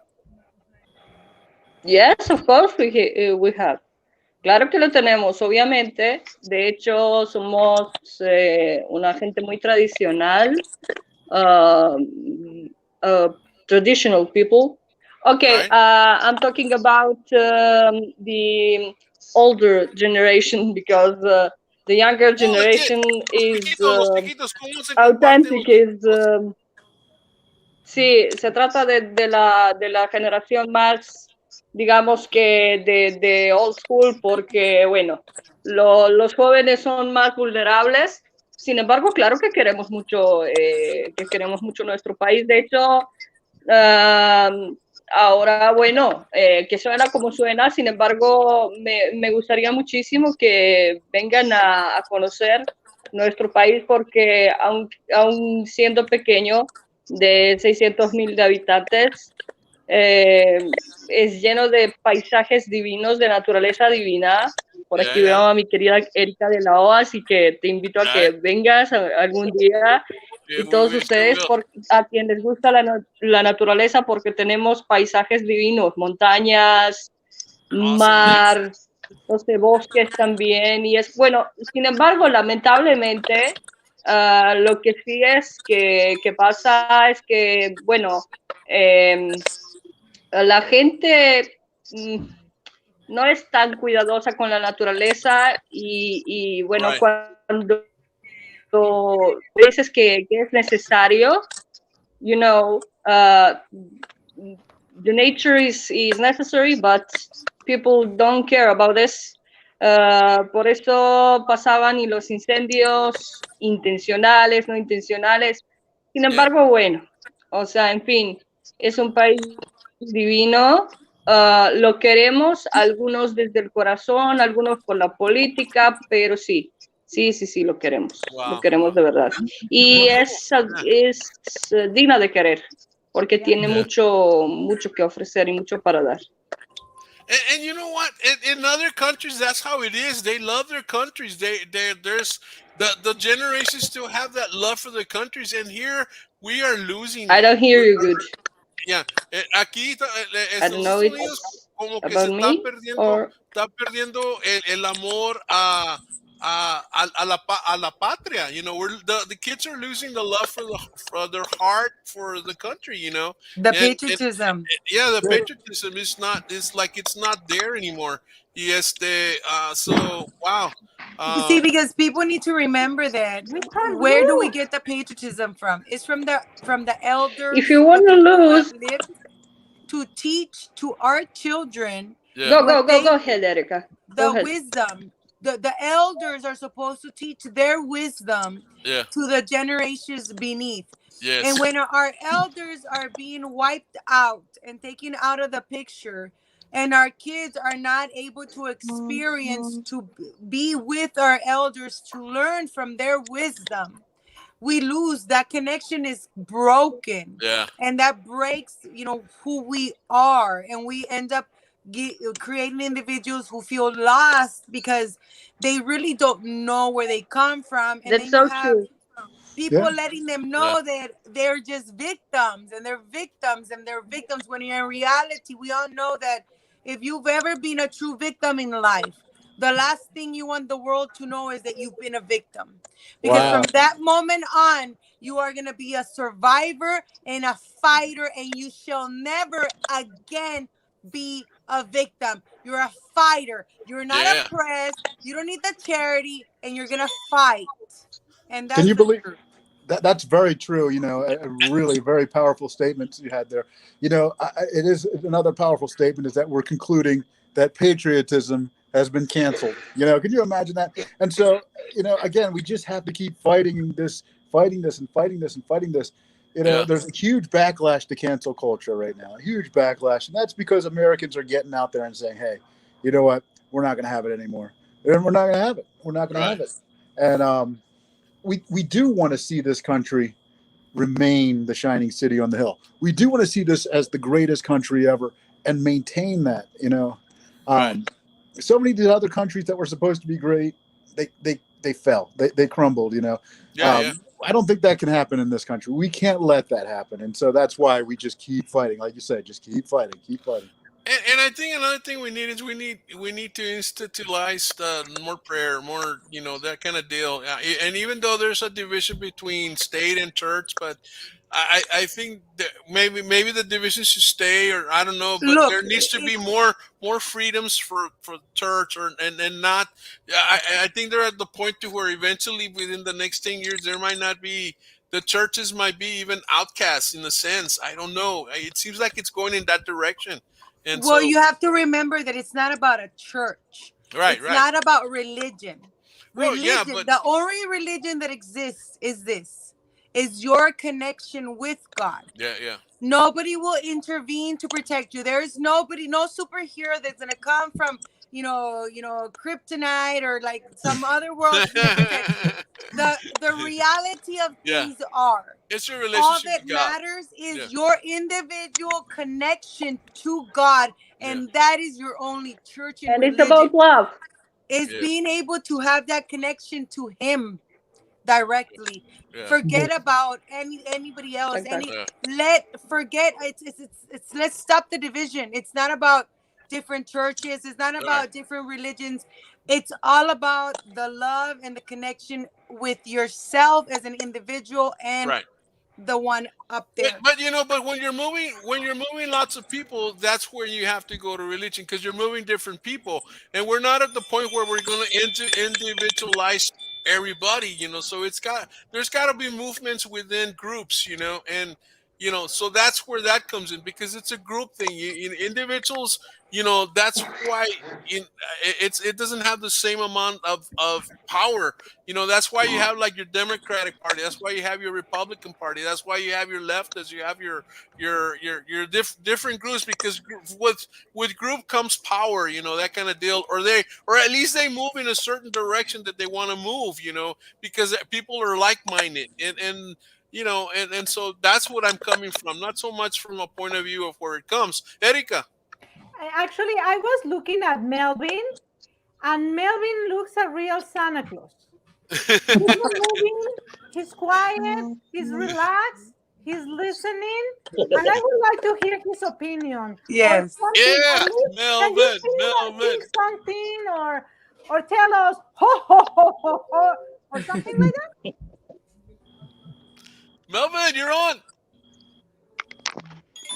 Yes, of course we have. Claro que lo tenemos, obviamente. De hecho, somos una gente muy tradicional, traditional people. Okay, Right. I'm talking about the older generation because the younger generation is Los chiquitos, ¿cómo se comparten los authentic. Is chiquitos? sí, se trata de la generación más, digamos que de old school, porque bueno, los jóvenes son más vulnerables. Sin embargo, claro que queremos mucho nuestro país. De hecho, ahora, bueno, que suena como suena, sin embargo, me gustaría muchísimo que vengan a conocer nuestro país, porque aún siendo pequeño, de 600,000 de habitantes, es lleno de paisajes divinos, de naturaleza divina. Por aquí veo a mi querida Erika de la OA, así que te invito a que vengas algún día. Y todos ustedes, a quienes les gusta la naturaleza, porque tenemos paisajes divinos, montañas, mar, bosques también. Y es bueno, sin embargo, lamentablemente, lo que sí es que pasa es que, bueno, la gente no es tan cuidadosa con la naturaleza y bueno, cuando dices que es necesario, you know, the nature is necessary, but people don't care about this. Por eso pasaban y los incendios intencionales, no intencionales. Sin embargo, bueno, o sea, en fin, es un país divino. Lo queremos, algunos desde el corazón, algunos por la política, pero sí, lo queremos. Wow. Lo queremos de verdad. Y es digna de querer, porque tiene mucho que ofrecer y mucho para dar. And you know what? In other countries, that's how it is. They love their countries. There's the generations still have that love for their countries, and here we are losing. I don't hear you good. Yeah, aquí I don't know Unidos como que se está perdiendo el amor a la patria. You know, the kids are losing the love for their heart for the country. You know, the patriotism. The patriotism is not. It's like it's not there anymore. So wow. See, because people need to remember that. Where do we get the patriotism from? It's from the elders. If you want to lose, to teach to our children. Go ahead, Erika. The wisdom. The elders are supposed to teach their wisdom to the generations beneath. Yes. And when our elders are being wiped out and taken out of the picture, and our kids are not able to experience, to be with our elders, to learn from their wisdom, we lose. That connection is broken. Yeah. And that breaks, who we are. And we end up creating individuals who feel lost because they really don't know where they come from. And that's so true. People letting them know that they're just victims, and they're victims, when in reality, we all know that if you've ever been a true victim in life, the last thing you want the world to know is that you've been a victim. Because from that moment on, you are going to be a survivor and a fighter, and you shall never again be a victim. You're a fighter. You're not oppressed. You don't need the charity, and you're going to fight. And that's Can you believe that's very true? A really very powerful statement you had there. It is another powerful statement is that we're concluding that patriotism has been canceled. Can you imagine that? And so, again, we just have to keep fighting this. There's a huge backlash to cancel culture right now, a huge backlash. And that's because Americans are getting out there and saying, hey, you know what? We're not going to have it anymore. And we're not going to have it. We're not going to have it. And we do want to see this country remain the shining city on the hill. We do want to see this as the greatest country ever. and maintain that. Right. So many of the other countries that were supposed to be great, they fell, they crumbled. Yeah. I don't think that can happen in this country. We can't let that happen, and so that's why we just keep fighting. Like you said, just keep fighting. And I think another thing we need is we need to institutionalize more prayer, more that kind of deal. And even though there's a division between state and church, but I think that maybe the division should stay, or I don't know, but Look, there needs to be more freedoms for church, and not. I think they're at the point to where eventually within the next 10 years there might not be. The churches might be even outcasts in a sense. I don't know. It seems like it's going in that direction. And well, so, you have to remember that it's not about a church. Right, It's not about religion. Well, yeah, but The only religion that exists is your connection with God. yeah. Nobody will intervene to protect you. There's no superhero that's gonna come from kryptonite or like some other world to protect you. The reality of things are It's your all relationship that with God. matters is your individual connection to God, and that is your only church and And it's religion. about love. Is being able to have that connection to Him directly. Yeah. Forget about anybody else. Exactly. Let's stop the division. It's not about different churches. It's not about different religions. It's all about the love and the connection with yourself as an individual and the one up there. But when you're moving lots of people, that's where you have to go to religion, because you're moving different people, and we're not at the point where we're going to individualize everybody. So there's got to be movements within groups, and so that's where that comes in, because it's a group thing. Individuals, that's why it doesn't have the same amount of power. That's why you have like your Democratic Party. That's why you have your Republican Party. That's why you have your leftists. You have your different groups, because with group comes power. That kind of deal, or at least they move in a certain direction that they want to move. Because people are like-minded, and so that's what I'm coming from. Not so much from a point of view of where it comes. Erica. Actually, I was looking at Melvin, and Melvin looks a real Santa Claus. He's not moving, he's quiet, he's relaxed, he's listening, and I would like to hear his opinion. Yes. Melvin. Something or tell us ho ho ho ho ho or something like that. Melvin, you're on.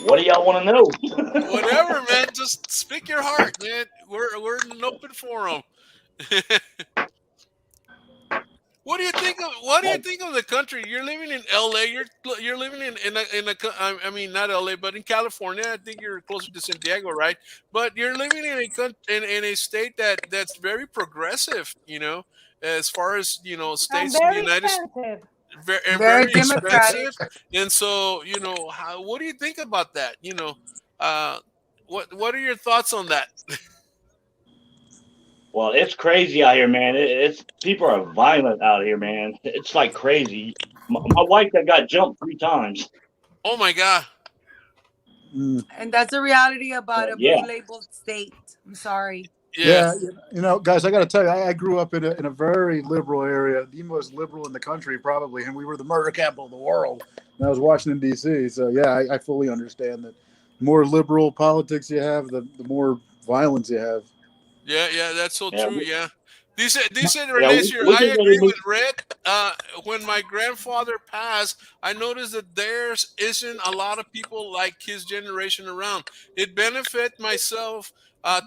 What do y'all want to know? Whatever, man. Just speak your heart, man. We're in an open forum. What do you think of the country? You're living in LA. You're living in I mean, not LA, but in California. I think you're closer to San Diego, right? But you're living in a state that's very progressive. As far as states in the United States. Very expensive, and so what do you think about that? What are your thoughts on that? Well, it's crazy out here, man. It's people are violent out here, man. It's like crazy. My wife that got jumped 3 times. Oh my God! And that's a reality about a blue-labeled state. I'm sorry. Yeah, guys, I got to tell you, I grew up in a very liberal area, the most liberal in the country, probably, and we were the murder capital of the world. And that was Washington, D.C. So, yeah, I fully understand that the more liberal politics you have, the more violence you have. Yeah, that's so true. Yeah. Dice Renacio, I agree with Red. When my grandfather passed, I noticed that there isn't a lot of people like his generation around. It benefit myself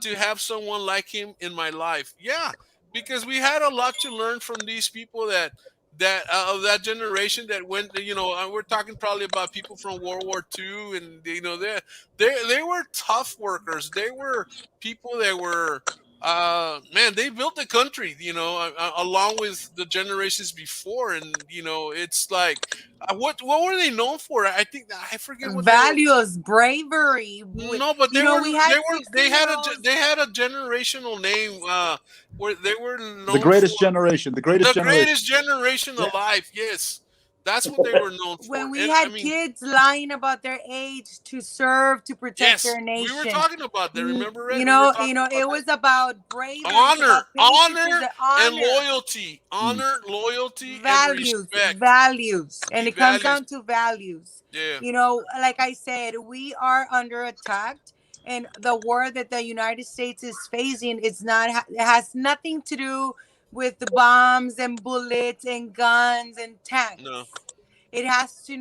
to have someone like him in my life. Yeah, because we had a lot to learn from these people that of that generation that went. We're talking probably about people from World War II, and they were tough workers. They were people that were. Man, they built the country, along with the generations before, and it's like, what were they known for? I forget what values, bravery. No, but they had a generational name where they were known the greatest generation, the greatest generation alive. Yes, That's what they were known for. When we And, had I mean, kids lying about their age to serve, to protect yes, their nation. we were talking about that. Remember it? You We know, were talking about it was about bravery, honor, honor, and loyalty, honor, loyalty, values, and respect. values, and it comes Values. down to values. Yeah. You know, like I said, we are under attack, and the war that the United States is facing is not. It has nothing to do with the bombs and bullets and guns and tanks. No. It has to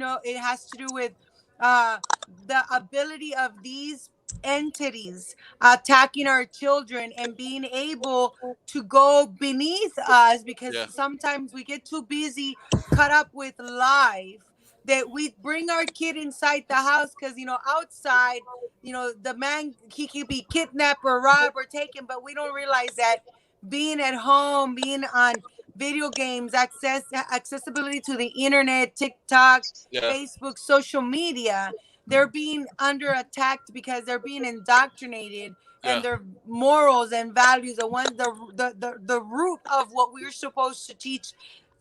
do with the ability of these entities attacking our children and being able to go beneath us, because Yeah. sometimes we get too busy caught up with life that we bring our kid inside the house, because outside, the man, he could be kidnapped or robbed or taken, but we don't realize that being at home, being on video games, accessibility to the internet, TikTok, Yeah. Facebook, social media, they're being under attack because they're being indoctrinated, Yeah. and their morals and values, the root of what we're supposed to teach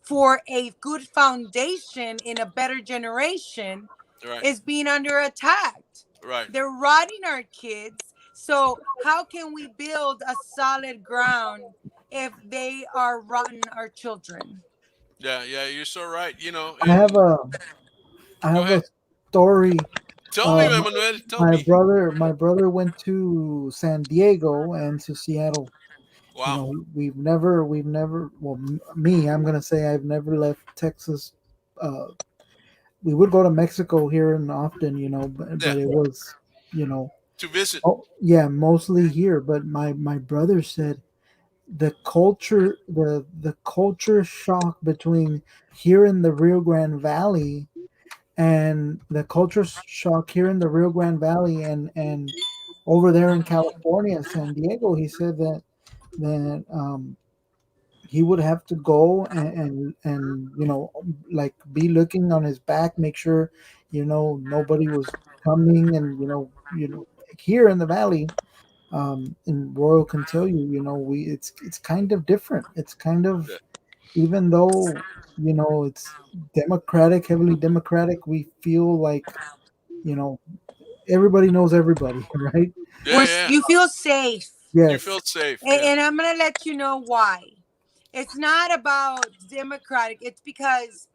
for a good foundation in a better generation, Right. is being under attack. Right. They're rotting our kids. So how can we build a solid ground if they are rotting our children? Yeah. Yeah. You're so right. I have a ahead. story. Tell me, Emmanuel. Tell My me. brother went to San Diego and to Seattle. Wow. We've never. Well, me, I'm gonna say I've never left Texas. We would go to Mexico here and often, but it was, to visit. Oh yeah, mostly here. But my brother said the culture, the culture shock between here in the Rio Grande Valley and the culture shock here in the Rio Grande Valley and over there in California, San Diego. He said that he would have to go and like be looking on his back, make sure nobody was coming, and here in the valley, and Royal can tell you, it's kind of different. It's kind of, even though it's democratic, heavily democratic, we feel like everybody knows everybody, right? Yeah. You feel safe. Yes. You feel safe. And I'm gonna let you know why. It's not about democratic. It's because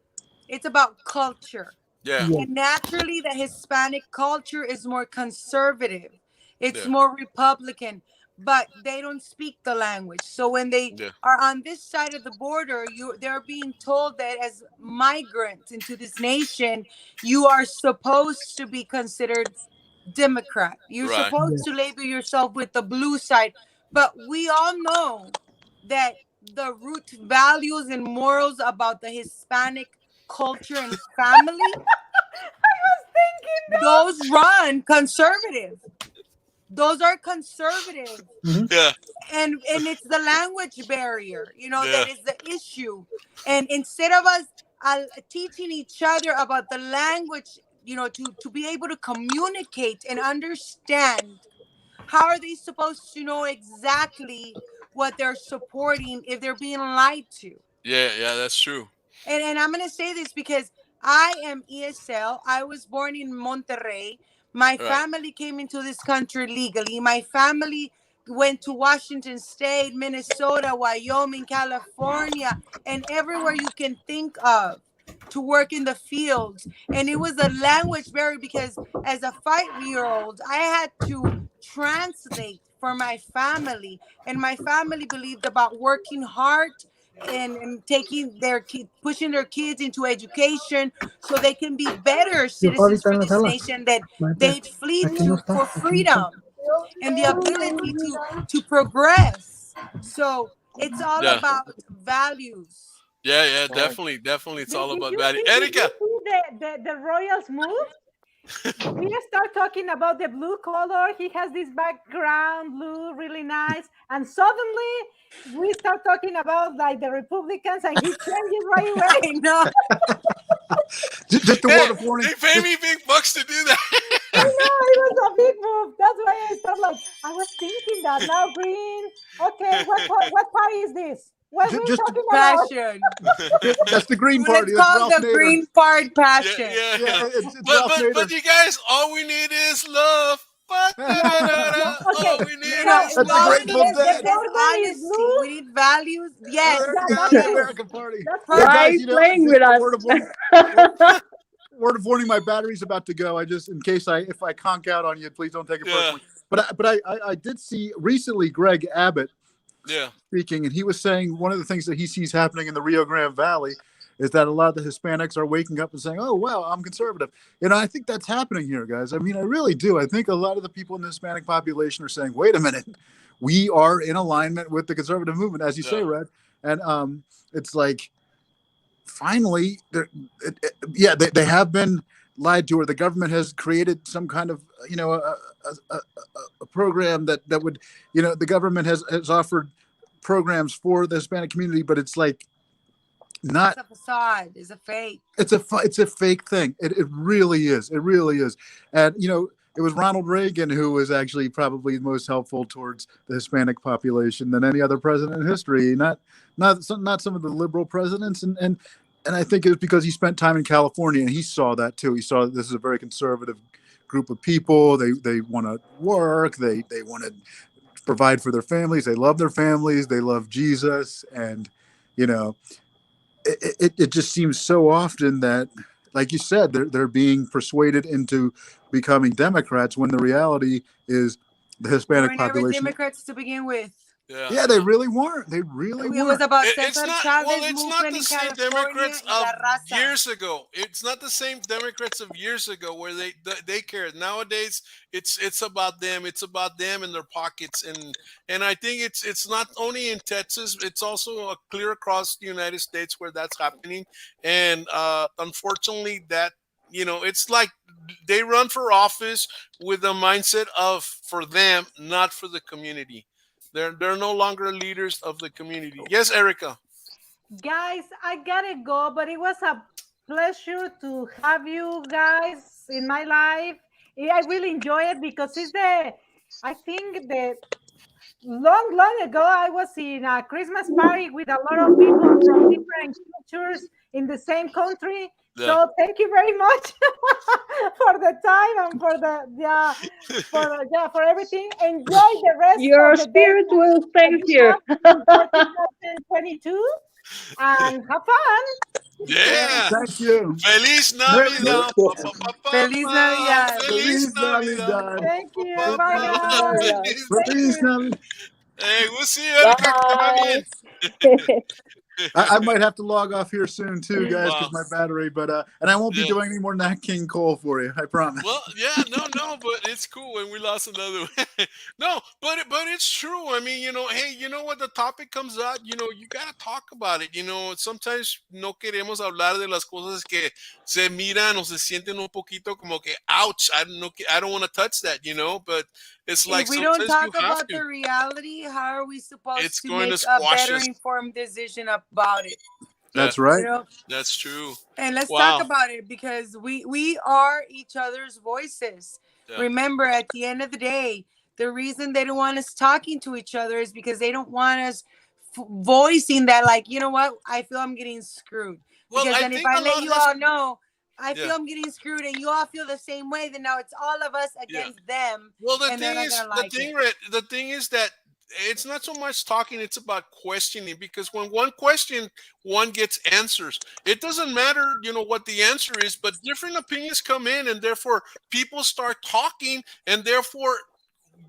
it's about culture. Yeah. And naturally, the Hispanic culture is more conservative. It's more Republican, but they don't speak the language. So when they are on this side of the border, they're being told that as migrants into this nation, you are supposed to be considered Democrat. You're supposed to label yourself with the blue side. But we all know that the root values and morals about the Hispanic culture and family, I was thinking that. those run conservative. Those are conservative. Yeah. And it's the language barrier, that is the issue. And instead of us teaching each other about the language, to be able to communicate and understand, how are they supposed to know exactly what they're supporting if they're being lied to? Yeah, that's true. And I'm going to say this because I am ESL. I was born in Monterrey. My family came into this country legally. My family went to Washington State, Minnesota, Wyoming, California, and everywhere you can think of to work in the fields. And it was a language barrier because as a 5-year-old, I had to translate for my family. And my family believed about working hard and taking pushing their kids into education so they can be better citizens for this nation that they flee to for freedom and the ability to progress. So it's all about values. Yeah, definitely. It's all about value. Erika. The Royals move. We start talking about the blue color. He has this background blue, really nice, and suddenly we start talking about like the Republicans, and he changes right away. No, just a word of warning. They pay me big bucks to do that. I know, it was a big move. That's why I started I was thinking that now green. Okay, what party is this? What are we Just talking about? Passion. that's the Green Well, Party. it's That's called Ralph the Nader. Green Part Passion. Yeah. It's Ralph Nader. But you guys, all we need is love. All we need is That's the All love. we Grateful need is Dead. honesty. is blue. We need values. Yes. There you Yeah, go, that's the true. American Party. That's Well, true. Why guys, is you know, playing just with a us? word of warning, my battery's about to go. I just, in case if I conk out on you, please don't take it personally. But I did see recently Greg Abbott speaking, and he was saying one of the things that he sees happening in the Rio Grande Valley is that a lot of the Hispanics are waking up and saying, "Oh, wow, I'm conservative." You know, I think that's happening here, guys. I mean, I really do. I think a lot of the people in the Hispanic population are saying, "Wait a minute, we are in alignment with the conservative movement," as you say, Red. And it's like, finally, they have been lied to, or the government has created some kind of, you know, a program that would, you know, the government has offered programs for the Hispanic community, but it's like not. It's a facade. It's a fake. It's a fake thing. It really is. It really is. And you know, it was Ronald Reagan who was actually probably most helpful towards the Hispanic population than any other president in history. Not some of the liberal presidents. And I think it was because he spent time in California and he saw that too. He saw that this is a very conservative group of people. They want to work. They want to provide for their families. They love their families. They love Jesus. And you know, it just seems so often that, like you said, they're being persuaded into becoming Democrats when the reality is the Hispanic We're never population. Democrats to begin with. Yeah, they really weren't. They really weren't. It was about It's Cesar not. Chavez Well, it's not movement the in same California Democrats y La of Raza. years ago. It's not the same Democrats of years ago where they cared. Nowadays, it's about them. It's about them and their pockets. And I think it's not only in Texas. It's also clear across the United States where that's happening. And unfortunately, that, you know, it's like they run for office with a mindset of for them, not for the community. They're no longer leaders of the community. Yes, Erica. Guys, I gotta go, but it was a pleasure to have you guys in my life. I really enjoy it because I think that long ago I was in a Christmas party with a lot of people from different cultures in the same country. So thank you very much for the time and for everything. Enjoy the rest Your of the spirit day will stay here. 2022 and have fun. Yeah. Thank you. Feliz Navidad. Feliz Navidad. Feliz Navidad. Thank you. Bye, guys. Feliz Navidad. Hey, we'll see you, Erica. Bye. I might have to log off here soon too, guys, because my battery. But and I won't be Yeah. doing any more Nat King Cole for you. I promise. Well, yeah, no, but it's cool, and we lost another one. No, but it's true. I mean, you know, hey, you know what? The topic comes out, you know, you gotta talk about it. You know, sometimes no queremos hablar de las cosas que se miran o se sienten un poquito como que, ouch, I don't want to touch that, you know. But it's like If we don't sometimes talk you have about the to. reality, how are we supposed It's to going make to a squash better us. informed decision about it? That's right. You know? That's true. And let's Wow. talk about it because we are each other's voices. Yeah. Remember, at the end of the day, the reason they don't want us talking to each other is because they don't want us voicing that, like, you know what, I feel I'm getting screwed. Well, Because I then if think I a let lot you has- all know, I feel Yeah. I'm getting screwed and you all feel the same way, then now it's all of us against them. Well, the and they're thing not is, gonna like the thing is that it's not so much talking; it's about questioning. Because when one question, one gets answers. It doesn't matter, you know, what the answer is, but different opinions come in, and therefore people start talking, and therefore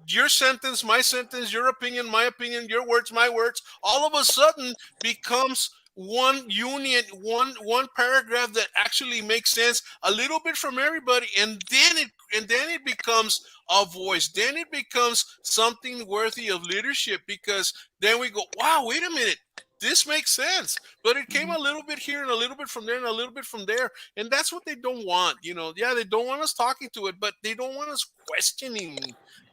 your sentence, my sentence, your opinion, my opinion, your words, my words, all of a sudden becomes one union, one paragraph that actually makes sense a little bit from everybody, and then it becomes a voice. Then it becomes something worthy of leadership, because then we go, wow, wait a minute, this makes sense. But it came a little bit here and a little bit from there and a little bit from there. And that's what they don't want. You know, yeah, they don't want us talking to it, but they don't want us questioning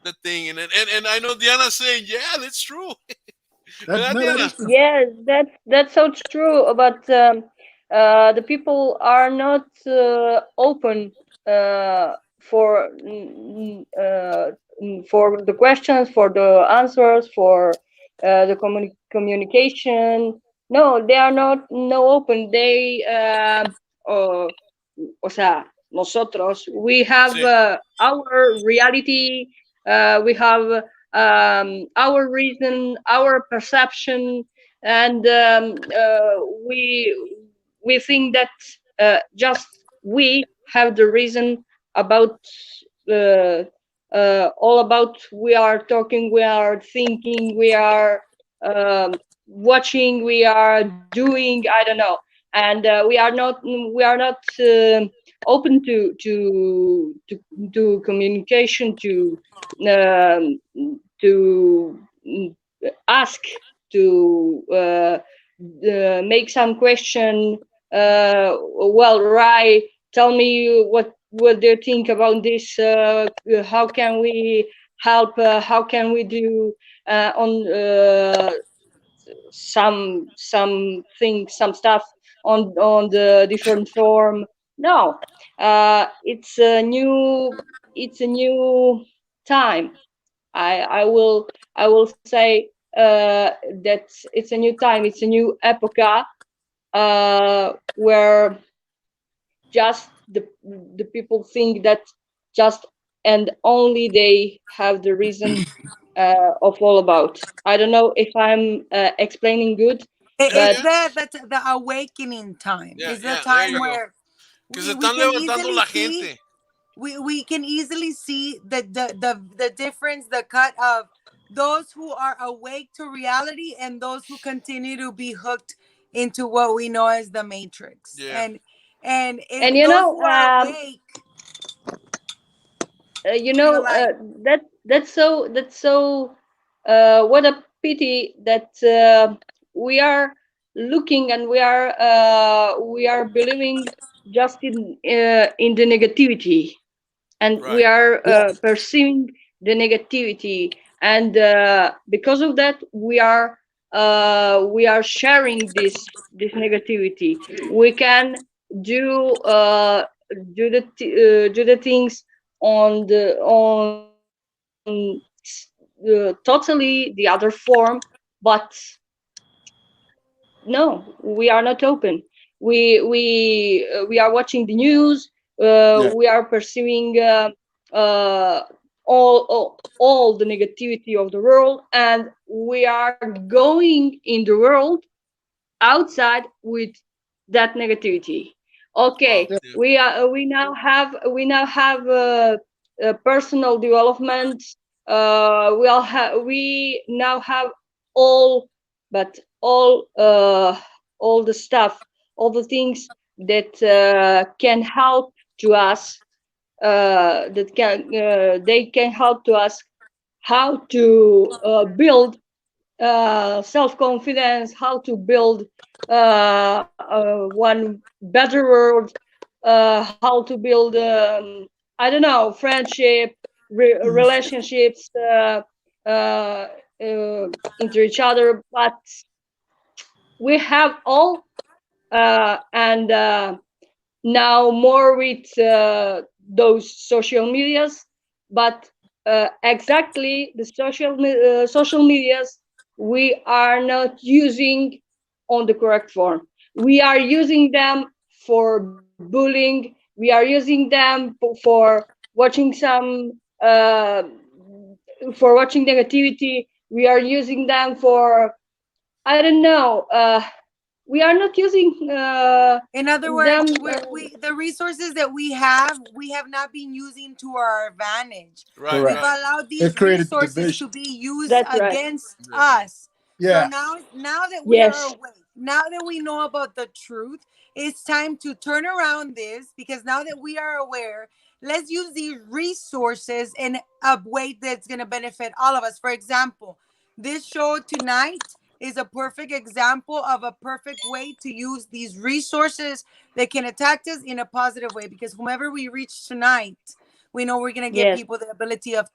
the thing. And I know Diana's saying, yeah, that's true. Yes, that's so true. But the people are not open for the questions, for the answers, for the communication. No, they are not no open. They o sea, nosotros, we have our reality, we have our reason, our perception, and we think that just we have the reason about uh, all about we are talking, we are thinking, we are watching, we are doing, I don't know, and we are not open to communication, um, to ask, to make some question. Well, Rai, tell me what do you think about this? How can we help? How can we do on some things, some stuff on the different form? No, it's a new time. I will say that it's a new time. It's a new epocha where just the people think that just and only they have the reason of all about. I don't know if I'm explaining good, It's but the awakening time. Yeah, It's the yeah, there time you go. where Que se we están can levantando easily la see. gente. We can easily see the difference, the cut of those who are awake to reality and those who continue to be hooked into what we know as the matrix. Yeah. And and you those know who are awake feel like that's so what a pity that we are looking and we are believing just in the negativity, and we Right. are perceiving the negativity, and because of that we are sharing this negativity. We can do do the things on totally the other form, but no, we are not open. We are watching the news. Yeah. We are perceiving uh, all the negativity of the world, and we are going in the world outside with that negativity. Okay, Wow. Yeah. Yeah. we now have personal development. We now have all, but all the stuff, all the things that can help to us. They can help to us how to build self-confidence, how to build one better world, how to build I don't know, friendship, relationships into each other. But we have all, and now more with those social medias, but exactly the social medias we are not using on the correct form. We are using them for bullying. We are using them watching some for watching negativity. We are using them for, I don't know. We are not using in other words, them. the resources that we have not been using to our advantage. Right. We've Right. allowed They've these created resources division. to be used That's right. against Yeah. us. So Yeah. now that we are Yes. awake, now that we know about the truth, it's time to turn around this, because now that we are aware, let's use these resources in a way that's going to benefit all of us. For example, this show tonight is a perfect example of a perfect way to use these resources that can attack us in a positive way, because whomever we reach tonight, we know we're going to give Yes. people the ability of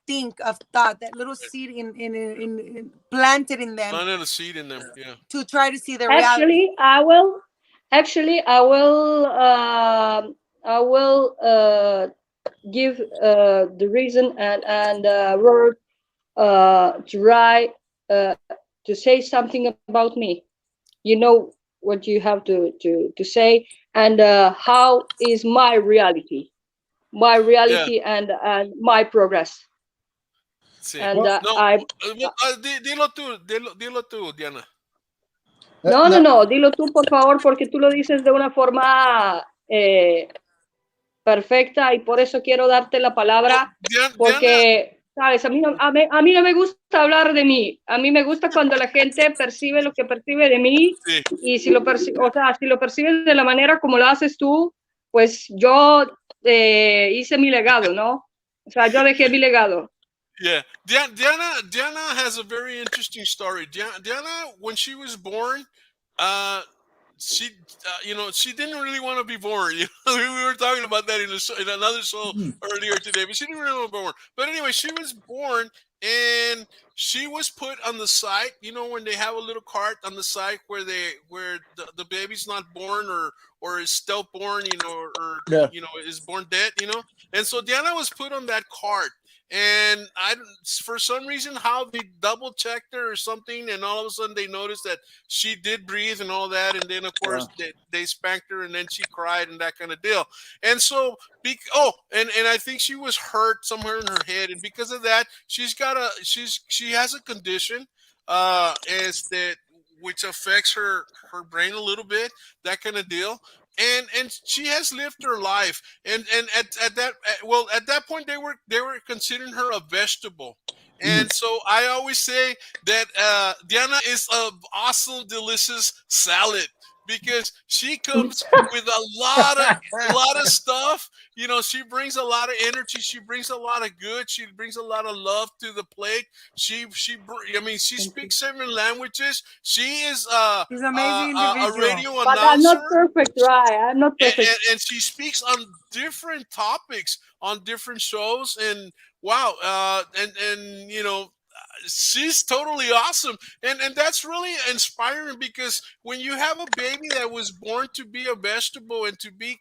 thought, that little seed in planted in them Planted a seed in them. Yeah. to try to see the reality. Actually, I will. Actually, I will give the reason and word to write to say something about me. You know what you have to say, and how is my reality, Yeah. and my progress. Sí. And No, I dilo tú, Diana. no, dilo tú, por favor, porque tú lo dices de una forma perfecta, y por eso quiero darte la palabra, Diana, porque, sabes, a mí no me gusta hablar de mí. A mí me gusta cuando la gente percibe lo que percibe de mí, sí. y si lo percibes de la manera como lo haces tú, pues yo hice mi legado, ¿no? O sea, yo dejé mi legado. Yeah, Diana has a very interesting story. Diana, when she was born, she she didn't really want to be born. You know, we were talking about that in another show earlier today, but she didn't really want to be born. But anyway, she was born and she was put on the site. You know, when they have a little cart on the site where the baby's not born or is still born, or is born dead. And so Diana was put on that cart. And for some reason, how they double checked her or something, and all of a sudden they noticed that she did breathe and all that, and then of course they spanked her, and then she cried and that kind of deal. And so, and I think she was hurt somewhere in her head, and because of that, she has a condition, is that which affects her brain a little bit, that kind of deal. And she has lived her life, and at that point they were considering her a vegetable. And so I always say that Diana is an awesome, delicious salad, because she comes with a lot of stuff. She brings a lot of energy. She brings a lot of good. She brings a lot of love to the plate. She speaks 7 languages. She is She's an amazing a individual. radio But I'm not announcer. perfect, right? I'm not perfect. And she speaks on different topics on different shows, and wow, and she's totally awesome, and that's really inspiring, because when you have a baby that was born to be a vegetable and to be,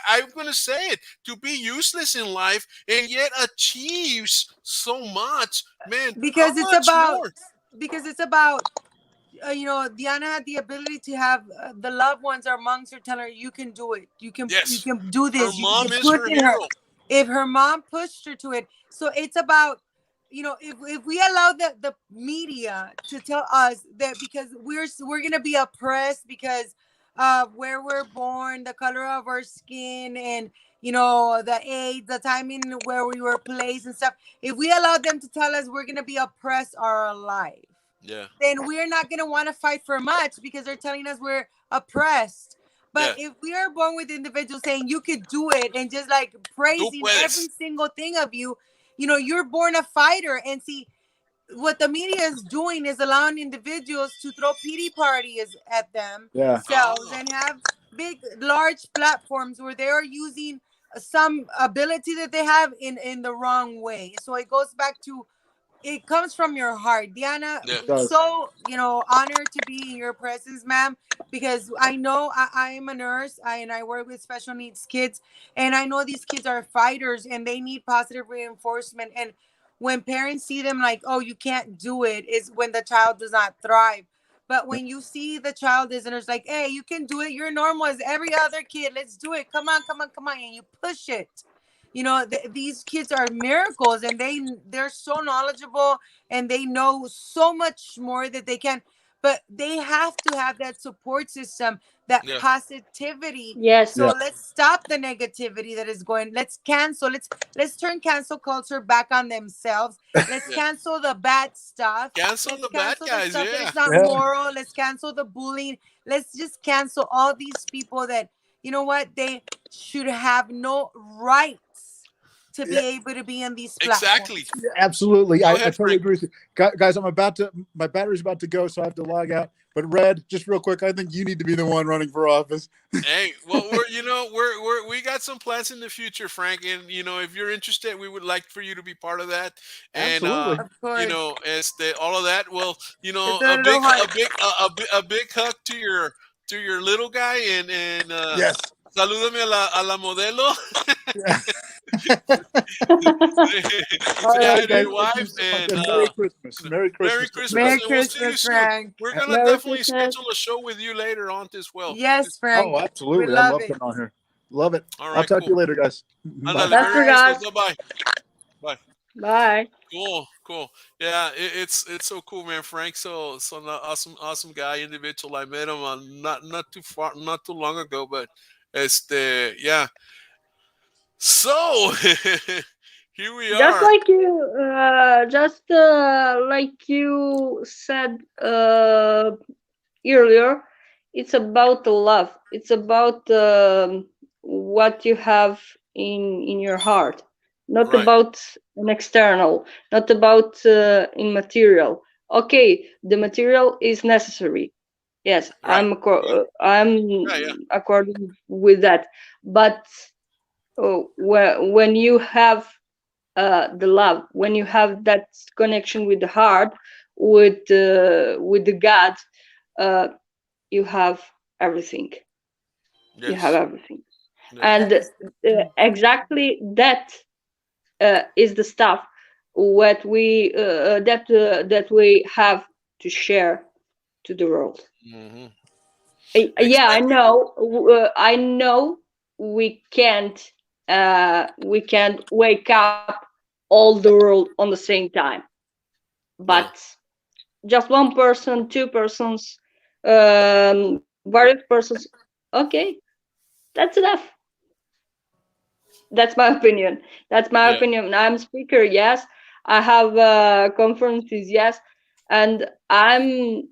I'm going to say it, to be useless in life, and yet achieves so much, man. Because how it's much about more? Diana had the ability to have the loved ones or monks are telling her, you can do it, you can Yes. do this. Her mom You is her hero. If her mom pushed her to it. So it's about, if we allow the media to tell us that, because we're gonna be oppressed because of where we're born, the color of our skin, and the age, the timing where we were placed and stuff. If we allow them to tell us we're gonna be oppressed our life, Yeah. then we're not going to want to fight for much, because they're telling us we're oppressed. But if we are born with individuals saying you could do it, and just like praising every single thing of you, you're born a fighter. And see, what the media is doing is allowing individuals to throw pity parties at themselves and have large platforms where they are using some ability that they have in the wrong way. So it goes back to, it comes from your heart. Diana, so honored to be in your presence, ma'am, because I know I am a nurse, and I work with special needs kids, and I know these kids are fighters and they need positive reinforcement. And when parents see them like, oh, you can't do it, is when the child does not thrive. But when you see the child is, and it's like, hey, you can do it, you're normal as every other kid, let's do it, come on, and you push it. These kids are miracles, and they're so knowledgeable, and they know so much more that they can, but they have to have that support system, that positivity. Yes. So let's stop the negativity that is going. Let's turn cancel culture back on themselves. Let's cancel the bad stuff. Cancel the bad guys. Stuff that is not moral. Let's cancel the bullying. Let's just cancel all these people that, they should have no rights to be able to be on these platforms. Exactly. Absolutely. I totally agree with you. Guys, my battery's about to go, so I have to log out. But Red, just real quick, I think you need to be the one running for office. Hey, well, we got some plans in the future, Frank, and if you're interested, we would like for you to be part of that. And Absolutely. Of course. all of that. Well, a big hug to your little guy, and yes. salúdame a la modelo. All Say hi right, to guys. your wife And and Merry Christmas. Merry Christmas. Merry Christmas. Merry And we'll see you Christmas, soon. Frank. We're gonna Merry definitely Christmas. schedule a show with you later on as well. Yes, Frank. Oh, absolutely. We I love love it. coming on here. Love it. All I'll right, talk to you cool. later, guys. Ándale, That's Merry for Christmas. guys. Bye. Bye. Bye. Cool. Yeah, it's so cool, man. Frank's so awesome guy, individual. I met him not too long ago, but yeah. So here we Just are. like you said earlier, it's about the love. It's about what you have in your heart, not Right. about an external, not about immaterial. Okay, the material is necessary. Yes, Right. I'm Yeah. according with that. But when you have the love, when you have that connection with the heart, with the God, you have everything. Yes. You have everything. Yes. And exactly that is the stuff what we that we have to share to the world. Mhm. Yeah, I Exactly. know. I know we can't wake up all the world on the same time, but just one person, two persons, various persons. Okay, that's enough. That's my opinion. That's my Yeah. opinion. I'm speaker, yes. I have conferences, yes, and I'm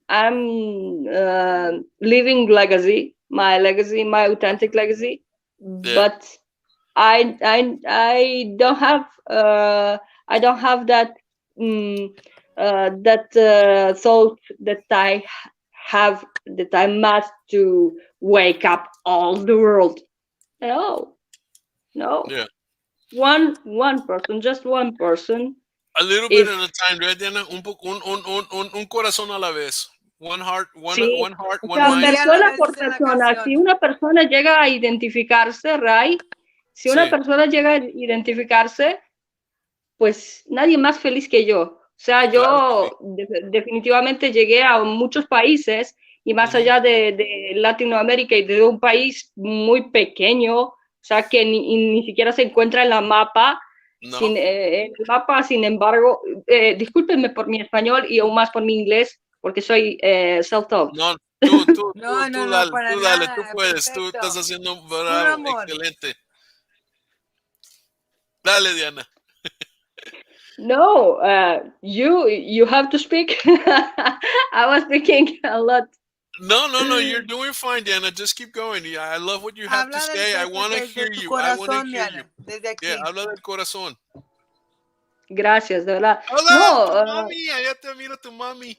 living legacy, my authentic legacy. Yeah. But I don't have that thought that I have, that I must to wake up all the world. No. Yeah. One person, just one person. A little bit at If a time, right, Diana? Un corazón a la vez. One heart, one sí, heart, o one sea, Un mind. día a la persona vez por en la persona, si canción. una persona llega a identificarse, Ray, si una Sí. persona llega a identificarse, pues nadie más feliz que yo. O sea, Claro yo definitivamente llegué a muchos países y más Ujú. allá de Latinoamérica y de un país muy pequeño, o sea, que ni siquiera se encuentra en la mapa. No. En el mapa, sin embargo, discúlpenme por mi español y aún más por mi inglés, porque soy self-taught. No, No, para tú dale, nada. tú puedes, tú Perfecto. estás haciendo Puro bravo, amor. excelente. Dale, Diana. No, you have to speak. I was speaking a lot. No, you're doing fine, Diana. Just keep going. Yeah, I love what you have to Habla say. I want to desde hear tu you. I want to corazón, hear you. Diana, desde aquí. Yeah, habla del corazón. Gracias, de verdad. Hola, No, tu mami. Allá te miro tu mami.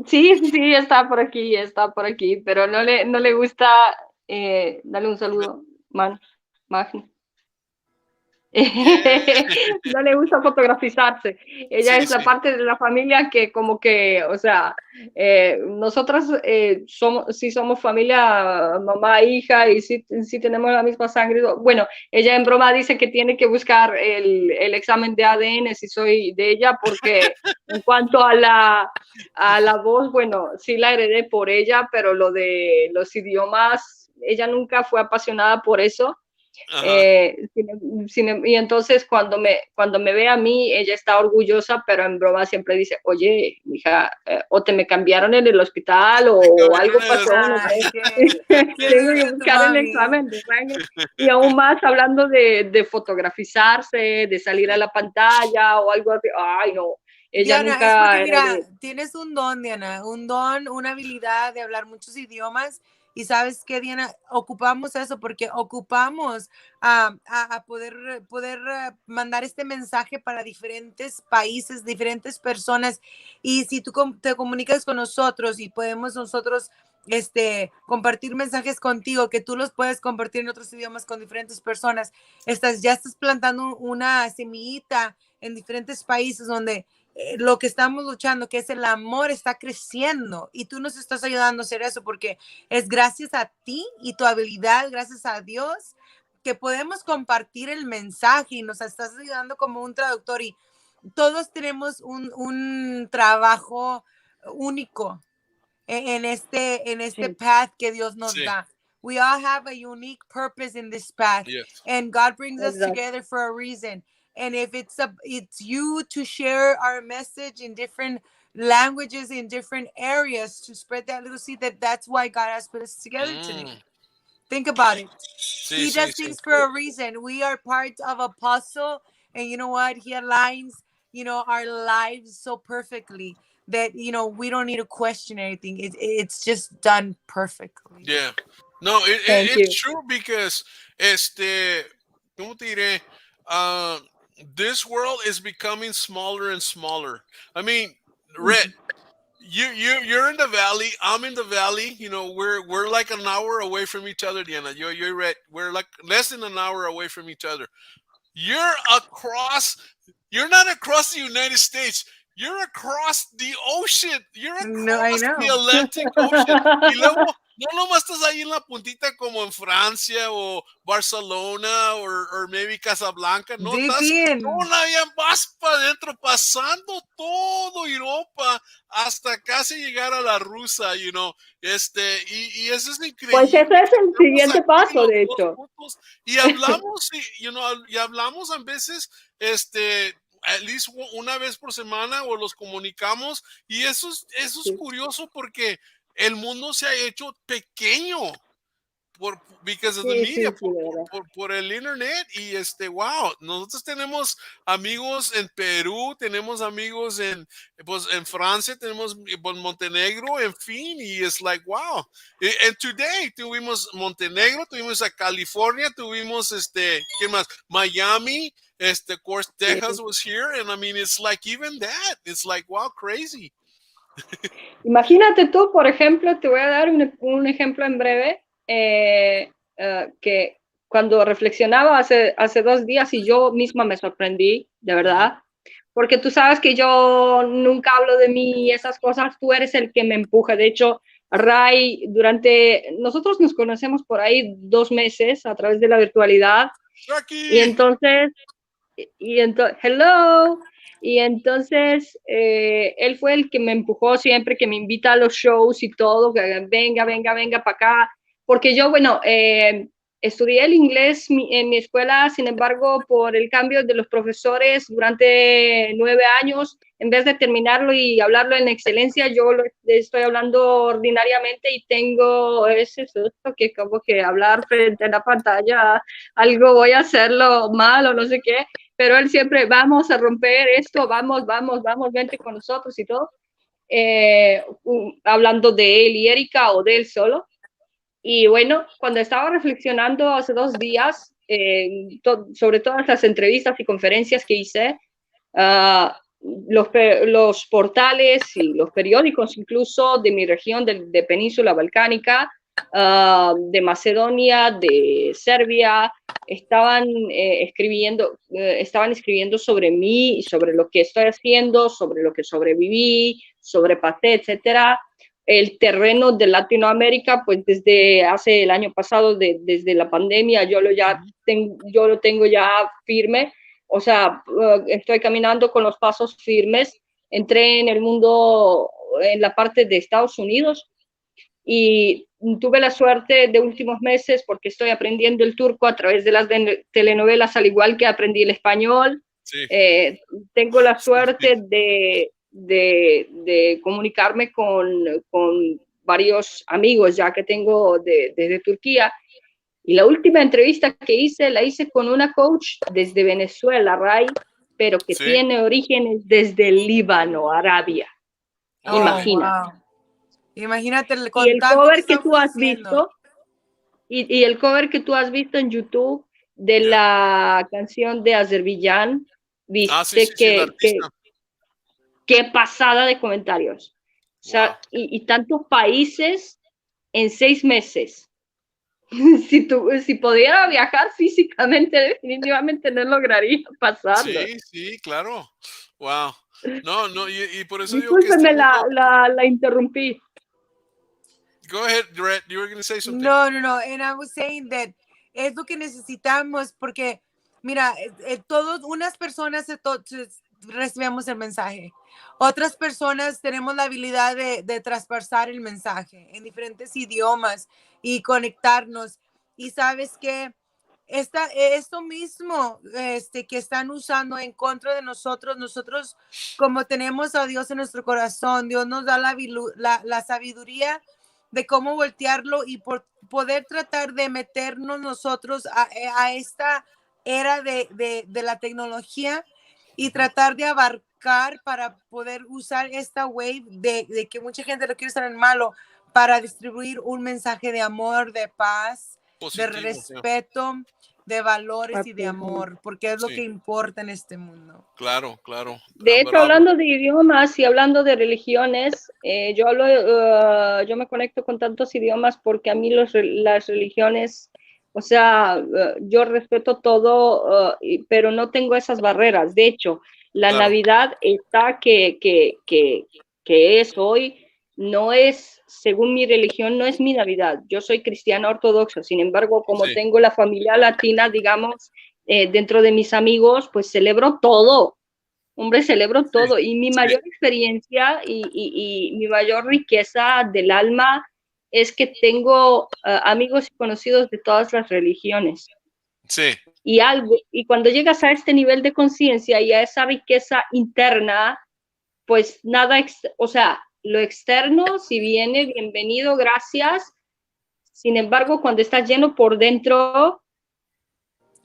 sí, está por aquí, pero no le gusta dale un saludo, Magni. No le gusta fotografizarse. Ella Sí, es la sí. parte de la familia que como que, o sea, nosotras sí somos familia, mamá, hija, y sí tenemos la misma sangre. Bueno, ella en broma dice que tiene que buscar el examen de ADN si soy de ella, porque en cuanto a la voz, bueno, sí la heredé por ella, pero lo de los idiomas, ella nunca fue apasionada por eso. Y entonces cuando me ve a mí, ella está orgullosa, pero en broma siempre dice, oye, hija, o te me cambiaron en el hospital o algo pasó, no sé. Tengo que buscar el examen de sangre. Y aún más hablando de fotografizarse, de salir a la pantalla o algo así. Ay, no. Ella Diana, nunca es porque, era mira, tienes un don, Diana, una habilidad de hablar muchos idiomas. Y sabes qué, Diana, ocupamos eso porque ocupamos a poder mandar este mensaje para diferentes países, diferentes personas. Y si tú te comunicas con nosotros y podemos nosotros compartir mensajes contigo, que tú los puedes compartir en otros idiomas con diferentes personas, ya estás plantando una semillita en diferentes países donde lo que estamos luchando, que es el amor, está creciendo y tú nos estás ayudando a hacer eso porque es gracias a ti y tu habilidad, gracias a Dios, que podemos compartir el mensaje y nos estás ayudando como un traductor y todos tenemos un trabajo único en este Sí. path que Dios nos Sí. da. We all have a unique purpose in this path, Yes. and God brings us Exacto. together for a reason. And if it's you to share our message in different languages, in different areas, to spread that little seed, that's why God has put us together today. Think about it. Sí, He sí, does sí. things for a reason. We are part of a puzzle, and you know what? He aligns, our lives so perfectly that we don't need to question anything. It's just done perfectly. Yeah. No, Thank you. it's true because ¿cómo te diré? This world is becoming smaller and smaller. I mean, Red, you're in the valley, I'm in the valley, we're like an hour away from each other, Diana. You're Red. We're like less than an hour away from each other. You're not across the United States. You're across the ocean. You're No, I across the know. Atlantic Ocean. Y luego, no nomás estás ahí en la puntita como en Francia o Barcelona or maybe Casablanca. No, estás vas para adentro, pasando todo Europa hasta casi llegar a la Rusa, y eso es increíble. Pues eso es el siguiente Estamos aquí paso, los de dos hecho. juntos y hablamos, y hablamos a veces, at least una vez por semana, o los comunicamos, y eso es Sí. curioso porque el mundo se ha hecho pequeño because of the Sí, media, sí, sí, de verdad. por el internet, y wow, nosotros tenemos amigos en Perú, tenemos amigos en Francia, tenemos en Montenegro, en fin, y es like wow. And today tuvimos Montenegro, tuvimos a California, tuvimos ¿qué más? Miami, of course Texas was here, and I mean it's like even that, it's like wow, crazy. Imagínate tú, por ejemplo, te voy a dar un ejemplo en breve, que cuando reflexionaba hace 2 días y yo misma me sorprendí, de verdad, porque tú sabes que yo nunca hablo de mí y esas cosas, tú eres el que me empuja. De hecho, Ray, nosotros nos conocemos por ahí 2 meses a través de la virtualidad. Chucky. Y entonces, hello. Y entonces él fue el que me empujó siempre, que me invita a los shows y todo, que venga para acá, porque yo, estudié el inglés en mi escuela, sin embargo, por el cambio de los profesores durante 9 años, en vez de terminarlo y hablarlo en excelencia, yo lo estoy hablando ordinariamente y tengo ese susto que como que hablar frente a la pantalla, algo voy a hacerlo mal o no sé qué, pero él siempre, vamos a romper esto, vamos, vente con nosotros y todo, hablando de él y Erika o de él solo. Y bueno, cuando estaba reflexionando hace 2 días sobre todas las entrevistas y conferencias que hice, los portales y los periódicos incluso de mi región de Península Balcánica, de Macedonia, de Serbia, estaban escribiendo sobre mí, sobre lo que estoy haciendo, sobre lo que sobreviví, sobre pasé, etcétera. El terreno de Latinoamérica, pues desde hace el año pasado, desde la pandemia, yo lo tengo ya firme. O sea, estoy caminando con los pasos firmes. Entré en el mundo, en la parte de Estados Unidos, y tuve la suerte de últimos meses, porque estoy aprendiendo el turco a través de las telenovelas, al igual que aprendí el español. Sí. Tengo la suerte de comunicarme con varios amigos ya que tengo desde Turquía. Y la última entrevista que hice, la hice con una coach desde Venezuela, Ray, pero que tiene orígenes desde el Líbano, Arabia. Imagina. Wow. Imagínate el contacto. Y el cover que tú has visto, y el cover que tú has visto en YouTube de la canción de Azerbaiyán, viste qué pasada de comentarios. O sea, y tantos países en 6 meses. Si pudiera viajar físicamente, definitivamente no lograría pasarlo. Sí, claro. Wow. No, y por eso digo que Discúlpeme, la interrumpí. Go ahead, Brett. You were going to say something. No. And I was saying that es lo que necesitamos porque, mira, todos, unas personas recibimos el mensaje. Otras personas tenemos la habilidad de traspasar el mensaje en diferentes idiomas y conectarnos. Y sabes que esto mismo que están usando en contra de nosotros como tenemos a Dios en nuestro corazón, Dios nos da la sabiduría de cómo voltearlo y por poder tratar de meternos nosotros a esta era de la tecnología y tratar de abarcar para poder usar esta wave de que mucha gente lo quiere usar en malo para distribuir un mensaje de amor, de paz, positivo, de respeto, de valores y de amor, porque es lo que importa en este mundo. Claro. De hecho, hablando de idiomas y hablando de religiones, yo me conecto con tantos idiomas porque a mí las religiones, o sea, yo respeto todo, pero no tengo esas barreras. De hecho, la Navidad está que es hoy, no es, según mi religión, no es mi Navidad. Yo soy cristiana ortodoxa, sin embargo, como tengo la familia latina, digamos, dentro de mis amigos, pues celebro todo. Hombre, celebro todo. Y mi mayor experiencia y mi mayor riqueza del alma es que tengo amigos y conocidos de todas las religiones. Sí. Y cuando llegas a este nivel de conciencia y a esa riqueza interna, pues nada, o sea, lo externo, si viene, bienvenido, gracias. Sin embargo, cuando estás lleno por dentro,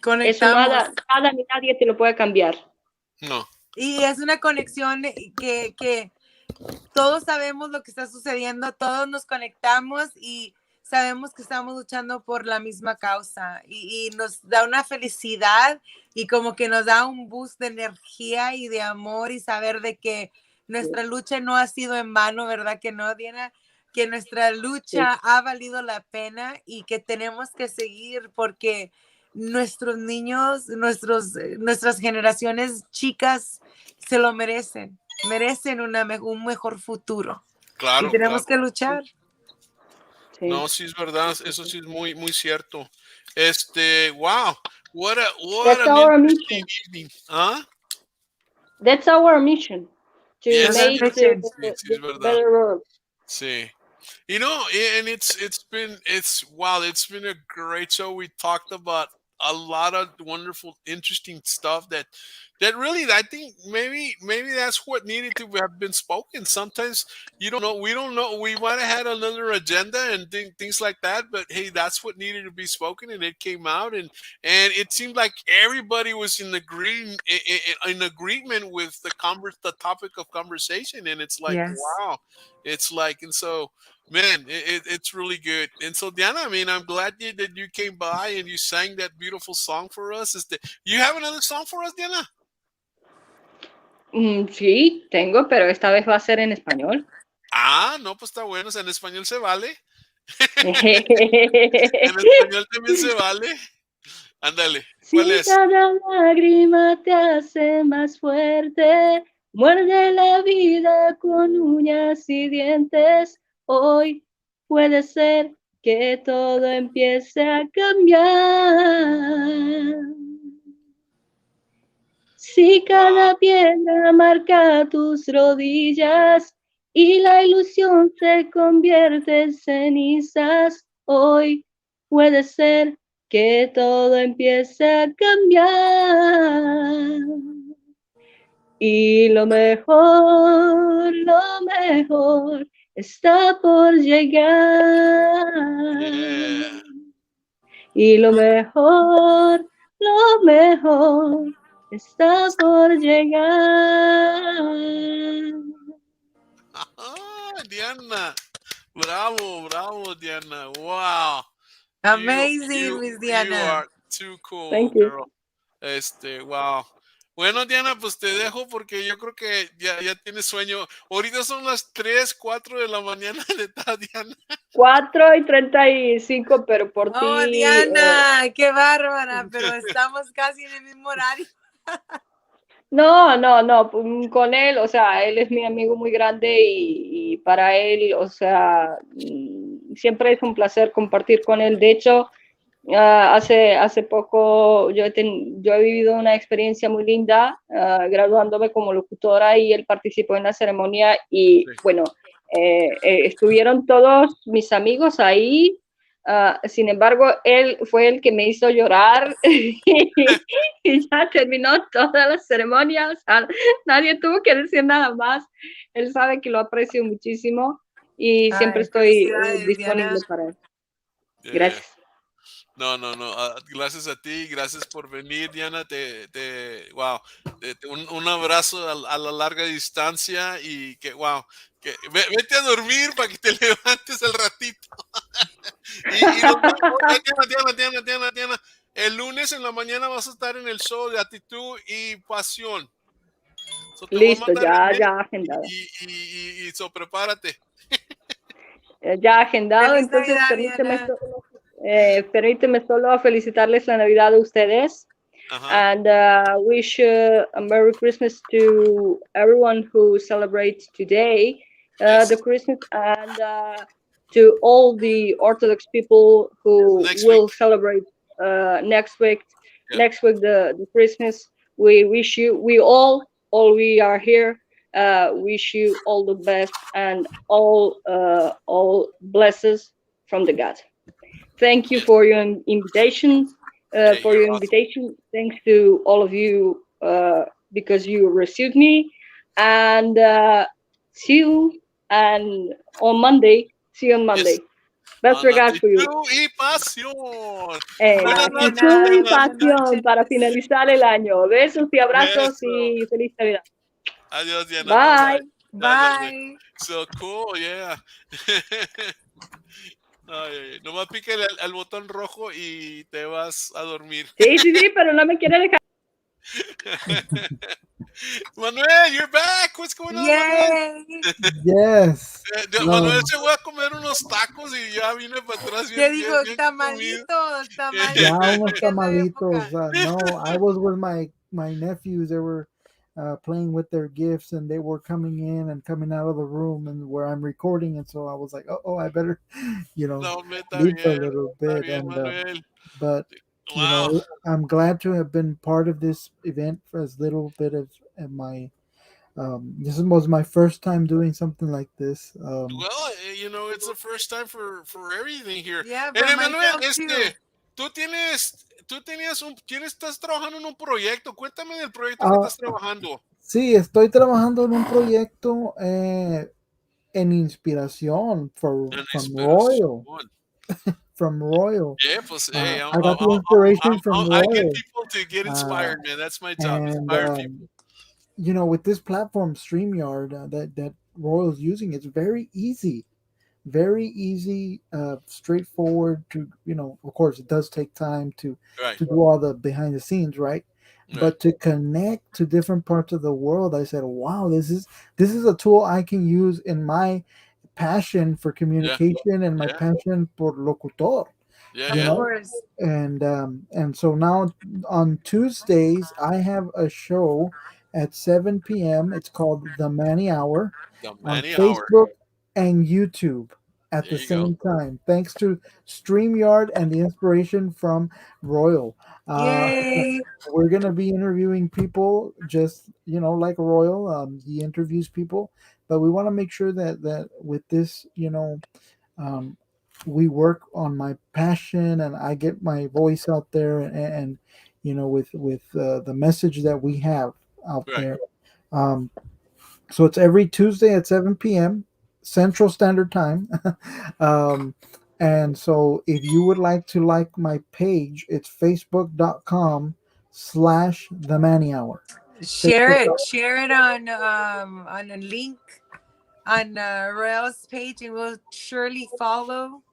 eso nada ni nadie te lo puede cambiar. No. Y es una conexión que todos sabemos lo que está sucediendo, todos nos conectamos y sabemos que estamos luchando por la misma causa y nos da una felicidad y como que nos da un boost de energía y de amor y saber de que nuestra lucha no ha sido en vano, ¿verdad que no, Diana? Que nuestra lucha ha valido la pena y que tenemos que seguir porque nuestros niños, nuestras generaciones chicas se lo merecen un mejor futuro. Claro. Y tenemos que luchar. Sí. No, sí es verdad, eso sí es muy, muy cierto. Wow, what an interesting evening. ¿Ah? That's our mission. To make the better world. Sí. You know, and it's been a great show. We talked about a lot of wonderful, interesting stuff that really, I think maybe that's what needed to have been spoken. Sometimes we don't know. We might have had another agenda and things like that, but hey, that's what needed to be spoken, and it came out, and it seemed like everybody was in agreement with the topic of conversation, and it's like, wow, it's like, and so. Man, it's really good. And so, Diana, I mean, I'm glad that you came by and you sang that beautiful song for us. You have another song for us, Diana? Sí, tengo, pero esta vez va a ser en español. Ah, no, pues está bueno. O sea, en español se vale. En español también se vale. Ándale, ¿cuál es? Cada lágrima te hace más fuerte, muerde la vida con uñas y dientes. Hoy puede ser que todo empiece a cambiar. Si cada piedra marca tus rodillas y la ilusión se convierte en cenizas, hoy puede ser que todo empiece a cambiar. Y lo mejor está por llegar. Y lo mejor está por llegar. Diana, bravo, Diana. Wow. Amazing, Miss Diana. You are too cool, Thank you. girl. Wow. Bueno, Diana, pues te dejo porque yo creo que ya tienes sueño. Ahorita son las 3, 4 de la mañana de Diana. 4:35, pero por ti. Oh, Diana, qué bárbara, pero estamos casi en el mismo horario. No, no, no, con él, o sea, él es mi amigo muy grande y para él, o sea, siempre es un placer compartir con él. De hecho, hace poco yo he vivido una experiencia muy linda graduándome como locutora y él participó en la ceremonia y bueno, estuvieron todos mis amigos ahí. Sin embargo, él fue el que me hizo llorar y ya terminó todas las ceremonias. Nadie tuvo que decir nada más. Él sabe que lo aprecio muchísimo y siempre estoy disponible para él. Gracias. No, gracias a ti, gracias por venir, Diana. Wow, un abrazo a la larga distancia y que, wow, vete a dormir para que te levantes al ratito. Diana, el lunes en la mañana vas a estar en el show de Actitud y Pasión. Listo, ya agendado. Y prepárate. Ya agendado, entonces permíteme solo felicitarles la Navidad a ustedes. And wish a Merry Christmas to everyone who celebrates today the Christmas, and to all the Orthodox people who will celebrate next week the Christmas. We wish you, we are here, wish you all the best and all blessings from the God. Thank you for your invitation. Awesome. Thanks to all of you because you received me, and see you on Monday. See you on Monday. Best regards for you. Y pasión. Y pasión para finalizar el año. Besos y abrazos y feliz Navidad. Adiós, Diana. Bye. So cool, yeah. Ay, nomás pica el botón rojo y te vas a dormir. Sí, pero no me quiere dejar. Manuel, you're back. What's going on, Manuel? Yes. Manuel se fue a comer unos tacos y ya vine para atrás. ¿Qué dijo? Tamalitos. Ya unos tamalitos. No, I was with my nephews. They were playing with their gifts, and they were coming in and coming out of the room and where I'm recording, and so I was like, oh, I better, leave a little bit. And but you know, I'm glad to have been part of this event for as little bit of my. This was my first time doing something like this. Well, it's the first time for everything here. Yeah, Manuel, estás trabajando en un proyecto. Cuéntame del proyecto que estás trabajando. Sí, estoy trabajando en un proyecto en inspiración from Royal. From Royal. Yeah, pues, I got the inspiration from Royal. I get people to get inspired, man. That's my job. Inspire people. With this platform, StreamYard, that Royal's using, it's very easy. Very easy, straightforward to, of course it does take time to do all the behind the scenes, right? But to connect to different parts of the world, I said, wow, this is a tool I can use in my passion for communication and my passion for locutor. And so now on Tuesdays I have a show at 7 p.m. It's called The Manny Hour on Facebook and YouTube at the same time, thanks to StreamYard and the inspiration from Royal. We're going to be interviewing people just, like Royal. He interviews people, but we want to make sure that with this, we work on my passion and I get my voice out there and with the message that we have out there. So it's every Tuesday at 7 p.m. Central Standard Time. And so if you would like to like my page, it's facebook.com/The Manny Hour. Share it on a link on Royal's page, and we'll surely follow.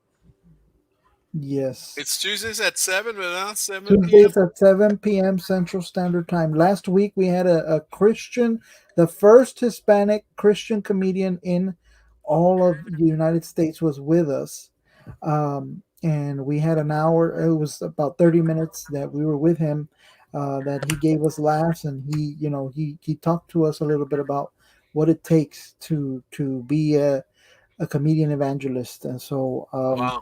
Yes. It's Tuesdays at 7, ¿verdad? 7 Tuesdays at 7 p.m. Central Standard Time. Last week we had a Christian, the first Hispanic Christian comedian in all of the United States was with us. And we had an hour. It was about 30 minutes that we were with him. that he gave us laughs, and he talked to us a little bit about what it takes to be a comedian evangelist. And so Wow.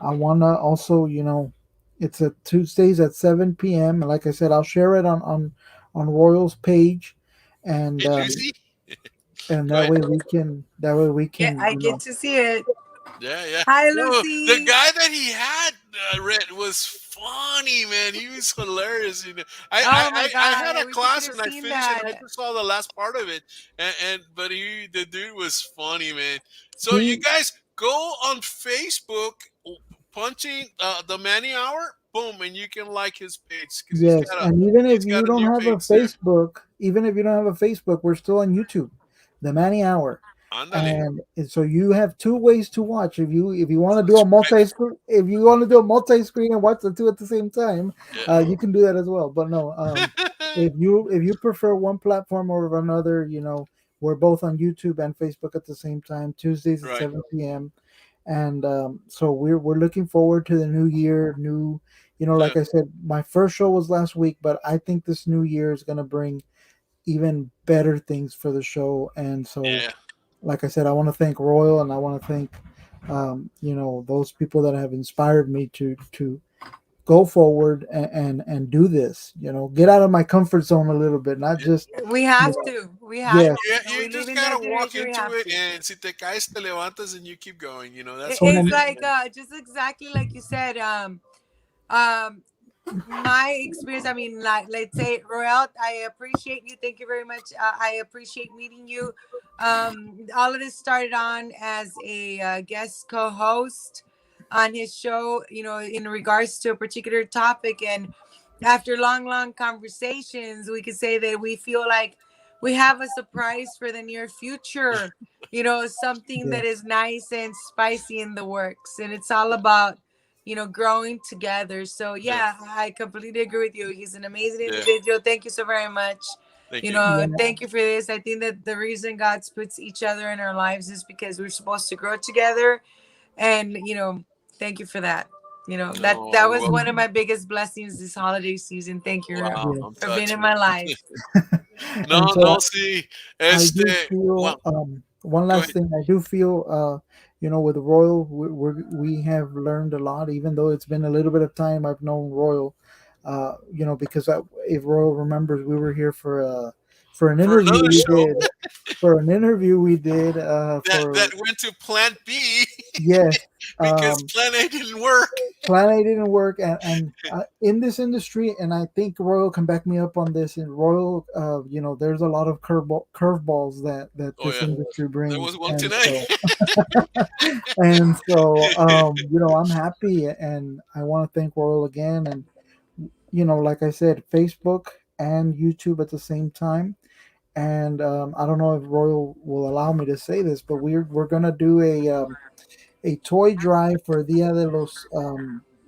I want to also, it's a Tuesdays at 7 p.m. And like I said, I'll share it on Royal's page, and Hey, Lucy. and Go ahead. that way we Yeah, can, I get to see it. Yeah. Hi, No, Lucy. the guy that he had read was funny, man. He was hilarious. Oh my I God, had I a wish you class could and have I seen finished it. And I that. just saw the last part of it, but the dude was funny, man. So you he guys go on Facebook, punching the Manny Hour, boom, and you can like his page because yes, and even if he's you got a don't new have a page too. Facebook, we're still on YouTube, the Manny Hour. Ándale. And so you have two ways to watch. If you want to do a Subscribe. multi-screen and watch the two at the same time, Yeah. you can do that as well. But no, if you prefer one platform over another, we're both on YouTube and Facebook at the same time, Tuesdays at Right. 7 p.m. And so we're looking forward to the new year. Like Yeah. I said, my first show was last week, but I think this new year is going to bring even better things for the show. And so, Yeah. like I said, I want to thank Royal, and I want to thank those people that have inspired me to go forward and do this. Get out of my comfort zone a little bit, not just We have to. We have yes. to. Yeah, We you live just in that gotta walk generation. We into have it, to. and si te caes, te levantas, and you keep going. That's what And It's it is, like man. just exactly like you said. My experience. I mean, like let's say Royal. I appreciate you. Thank you very much. I appreciate meeting you. All of this started on as a guest co-host on his show. In regards to a particular topic, and after long conversations, we could say that we feel like we have a surprise for the near future. Something yeah, that is nice and spicy in the works, and it's all about growing together. So Yeah, yeah, I completely agree with you. He's an amazing yeah. individual. Thank you so very much. Thank you. yeah, Thank you for this. I think that the reason God puts each other in our lives is because we're supposed to grow together. And thank you for that. No, That you're was one of welcome. my biggest blessings this holiday season. Thank you, Ram, Wow, yeah. I'm for being touched, in my man. life. No, And so no, see, I do well, feel one go last ahead. thing. I do feel with Royal, we have learned a lot, even though it's been a little bit of time I've known Royal. Because if Royal remembers, we were here for an For interview another we show did for an interview we did that for went to Plan B yes. because um, Plan A didn't work. Plan A didn't work, and in this industry, and I think Royal can back me up on this. In Royal, there's a lot of curveballs that Oh this yeah, industry there brings, was one and tonight. so and so I'm happy, and I want to thank Royal again, and like I said, Facebook and YouTube at the same time. And I don't know if Royal will allow me to say this, but we're gonna do a toy drive for Dia de los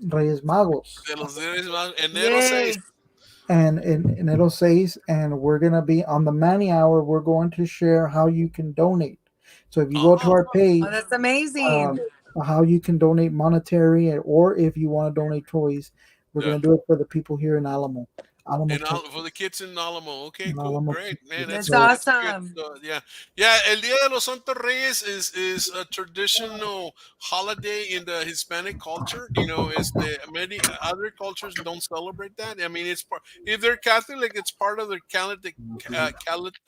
Reyes Magos, De los Reyes Magos, enero 6. Yes. and in it'll says, and we're gonna be on the Manny Hour. We're going to share how you can donate. So if you go to Oh, our Oh, page, that's amazing. um, how you can donate monetary, or if you want to donate toys, we're yeah. gonna do it for the people here in Alamo, For the Texas. kids in Alamo. Okay, In cool, Alamo, great, man. Texas. That's So That's a good. awesome. Yeah, yeah. El Día de los Santos Reyes is a traditional holiday in the Hispanic culture. Is the many other cultures don't celebrate that. I mean, it's part if they're Catholic, it's part of their calendar.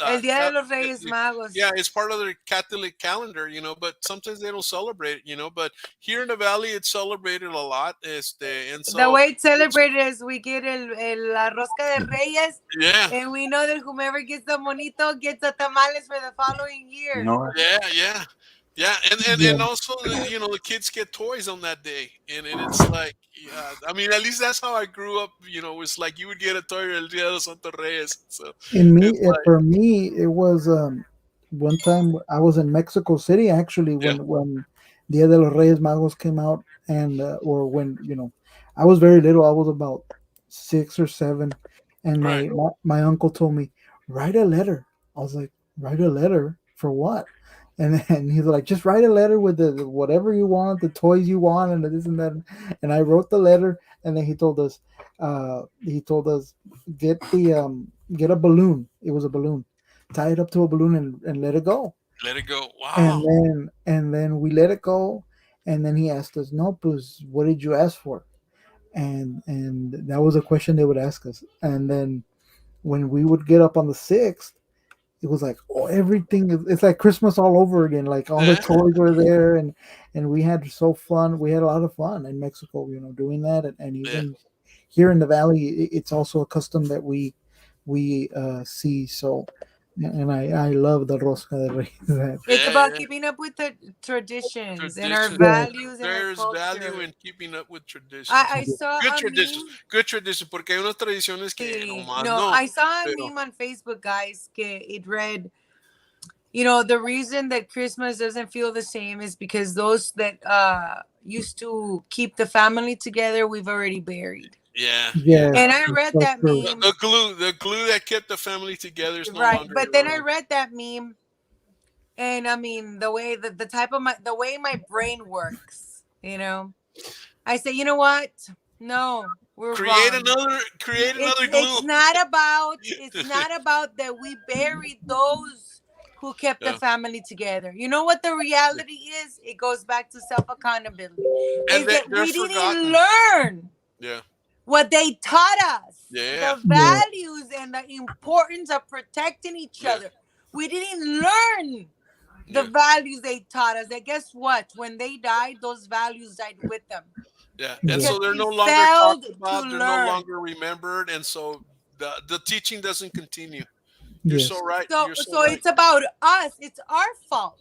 El Día de los Reyes Yeah, Magos. it's part of their Catholic calendar. But sometimes they don't celebrate it. But here in the valley, it's celebrated a lot. And The so way it's it's celebrated is we get la rosca de Reyes, yeah. and we know that whomever gets the monito gets the tamales for the following You year. know what? Yeah, yeah, and yeah, also the kids get toys on that day, and it's like yeah, I mean at least that's how I grew up. It's like you would get a toy El Día de los Santos Reyes, so it's like for me, it was one time I was in Mexico City actually yeah, when Dia de los Reyes Magos came out, and or when I was very little. I was about 6 or 7, and right, my uncle told me, write a letter. I was like, write a letter for what? And then he's like, just write a letter with the whatever you want, the toys you want, and this and that. And I wrote the letter, and then he told us, get get a balloon. It was a balloon, tie it up to a balloon and let it go. Let it go. Wow. And then we let it go, and then he asked us, no, pues, what did you ask for? And that was a question they would ask us. And then when we would get up on the 6th, it was like, oh, everything it's like Christmas all over again. Like all the toys were there, and we had so fun. We had a lot of fun in Mexico, doing that. And even here in the valley, it's also a custom that we see. So, and I love the Rosca de Reyes. It's about keeping up with the traditions and our values and our culture. There's value in keeping up with traditions. I saw good traditions, porque hay unas tradiciones que nomás no. I saw a meme on Facebook, guys, que it read, the reason that Christmas doesn't feel the same is because those that used to keep the family together, we've already buried. Yeah. And I read that meme. The glue that kept the family together is no right. longer But then I read that meme, and I mean the way the way my brain works, I say, you know what? No, we're create wrong. another glue. It's not about that we buried those who kept the family together. You know what the reality is? It goes back to self-accountability. And Is that we forgotten. didn't learn. Yeah. What they taught us, the values and the importance of protecting each other. We didn't learn the values they taught us. And guess what? When they died, those values died with them. Yeah, and so they're no longer talked about. They're no longer remembered, and so the teaching doesn't continue. You're so right. So it's about us. It's our fault.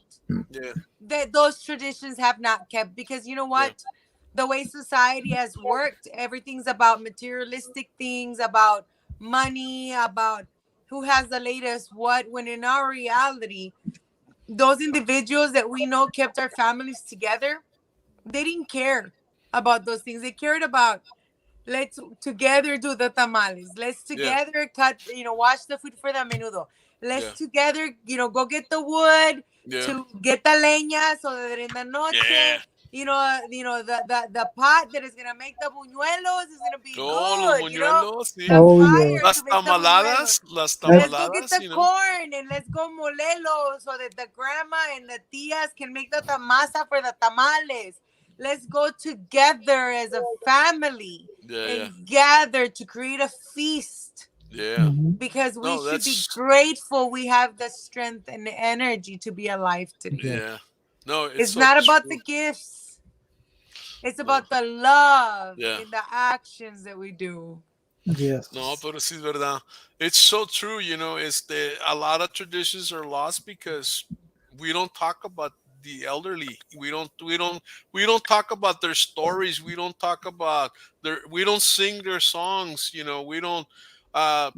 Yeah. That those traditions have not kept, because you know what? Yeah. The way society has worked, everything's about materialistic things, about money, about who has the latest what, when in our reality, those individuals that we know kept our families together, they didn't care about those things. They cared about, let's together do the tamales. Let's together cut, wash the food for the menudo. Let's together, go get the wood to get the leña so that in the noche, the pot that is gonna make the buñuelos is gonna be good. Las tamaladas. Let's go get the corn and let's go molelo so that the grandma and the tias can make the masa for the tamales. Let's go together as a family and gather to create a feast. Yeah. Because we should be grateful we have the strength and the energy to be alive today. Yeah. No, it's so not about the gifts. It's about the love and the actions that we do. Yes. No, pero sí es verdad. It's so true, a lot of traditions are lost because we don't talk about the elderly. We don't talk about their stories. We don't talk about we don't sing their songs, we don't and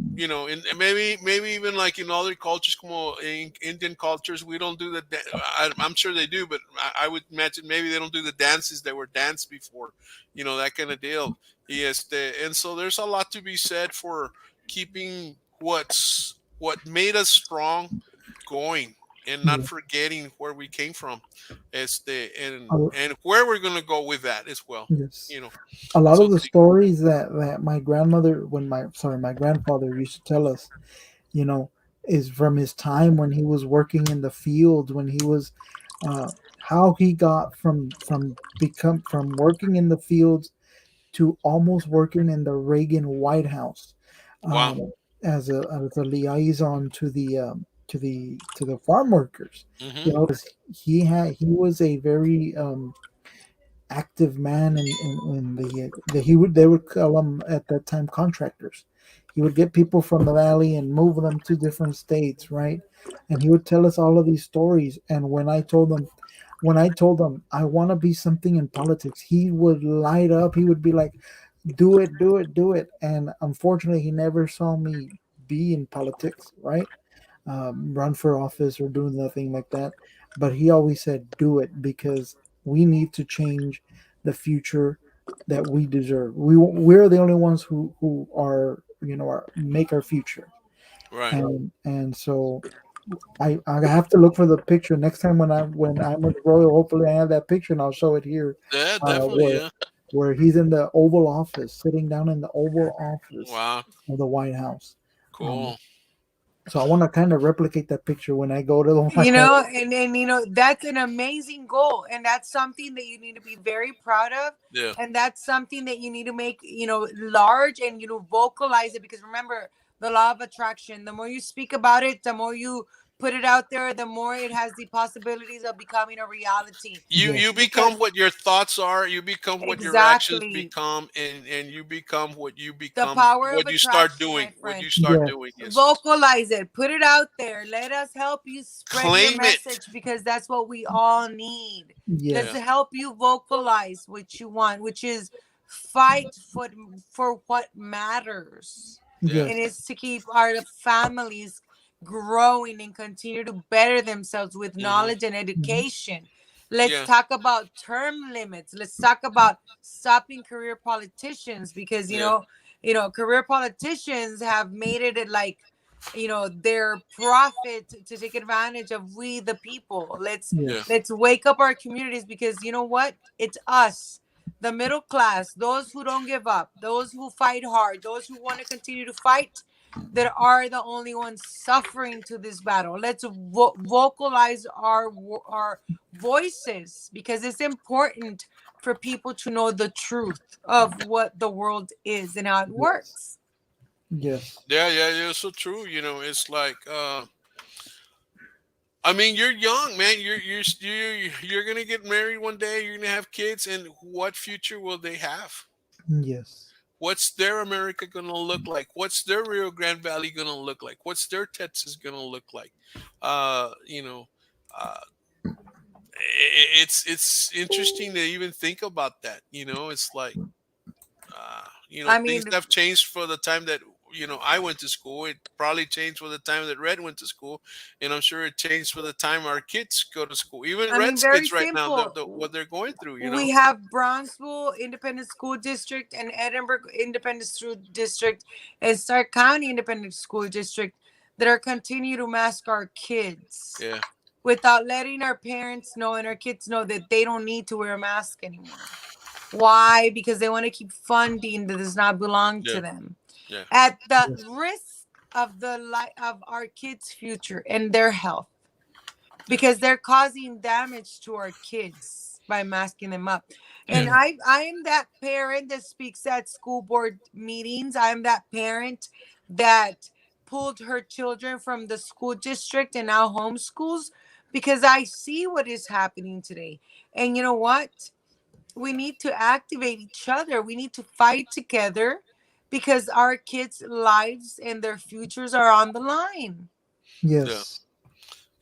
maybe even like in other cultures, como in Indian cultures, we don't do I'm sure they do, but I would imagine maybe they don't do the dances that were danced before, that kind of deal. And so there's a lot to be said for keeping what made us strong going and not forgetting where we came from, and where we're gonna go with that as well. Yes. A lot of the stories that my grandmother, my grandfather used to tell us, is from his time when he was working in the fields, when he was how he got from working in the fields to almost working in the Reagan White House. Wow. As a liaison to the farm workers. He was a very active man in they would call them at that time contractors. He would get people from the valley and move them to different states, right? And he would tell us all of these stories. And when I told him I want to be something in politics, he would light up. He would be like, do it. And unfortunately, he never saw me be in politics, right? Run for office or do nothing like that. But he always said, do it, because we need to change the future that we deserve. We're the only ones who are make our future. Right. And so I have to look for the picture next time when I'm with Royal. Hopefully, I have that picture and I'll show it here. Yeah, definitely. Where Yeah. where he's in the Oval Office, sitting down in the Oval Office Wow. of the White House. Cool. So I want to kind of replicate that picture when I go to the White You House. know, and you know, that's an amazing goal, and that's something that you need to be very proud of. Yeah. And that's something that you need to make, you know, large, and you know, vocalize it, because remember the law of attraction. The more you speak about it, the more you put it out there, the more it has the possibilities of becoming a reality. You Because become what your thoughts are, you become what your actions exactly become, and you become what you the become, power of what you start attraction, doing, my what friend. you start Yes. doing. Yes. Vocalize it, put it out there. Let us help you spread your Claim it. message, because that's what we all need. Let's Yes. help you vocalize what you want, which is fight for what matters. Yeah. And it's to keep our families growing and continue to better themselves with knowledge and education. Let's Yeah. talk about term limits. Let's talk about stopping career politicians, because Yeah. you know, career politicians have made it like, you know, their profit to take advantage of we the people. Yeah. Let's wake up our communities, because you know what? It's us, the middle class, those who don't give up, those who fight hard, those who want to continue to fight, that are the only ones suffering to this battle. Let's vocalize our voices, because it's important for people to know the truth of what the world is and how it works. Yes. Yeah, yeah, so true. You know, it's like I mean, you're young, man. You're gonna get married one day. You're gonna have kids, and what future will they have? Yes. What's their America gonna look like? What's their Rio Grande Valley gonna look like? What's their Texas gonna look like? You know, uh, it's interesting to even think about that. You know, it's like you know, I things mean, have changed for the time that you know I went to school. It probably changed for the time that Red went to school, and I'm sure it changed for the time our kids go to school. Even Red's very kids right now, simple. what they're going through. You We know. have Bronxville Independent School District and Edinburgh Independent School District and Stark County Independent School District that are continue to mask our kids Yeah. without letting our parents know and our kids know that they don't need to wear a mask anymore. Why? Because they want to keep funding that does not belong Yeah. to them, Yeah. at the risk of the life of our kids' future and their health, because they're causing damage to our kids by masking them up. And I am that parent that speaks at school board meetings. I'm that parent that pulled her children from the school district and now homeschools, because I see what is happening today. And you know what? We need to activate each other. We need to fight together, because our kids' lives and their futures are on the line. Yeah. Yes.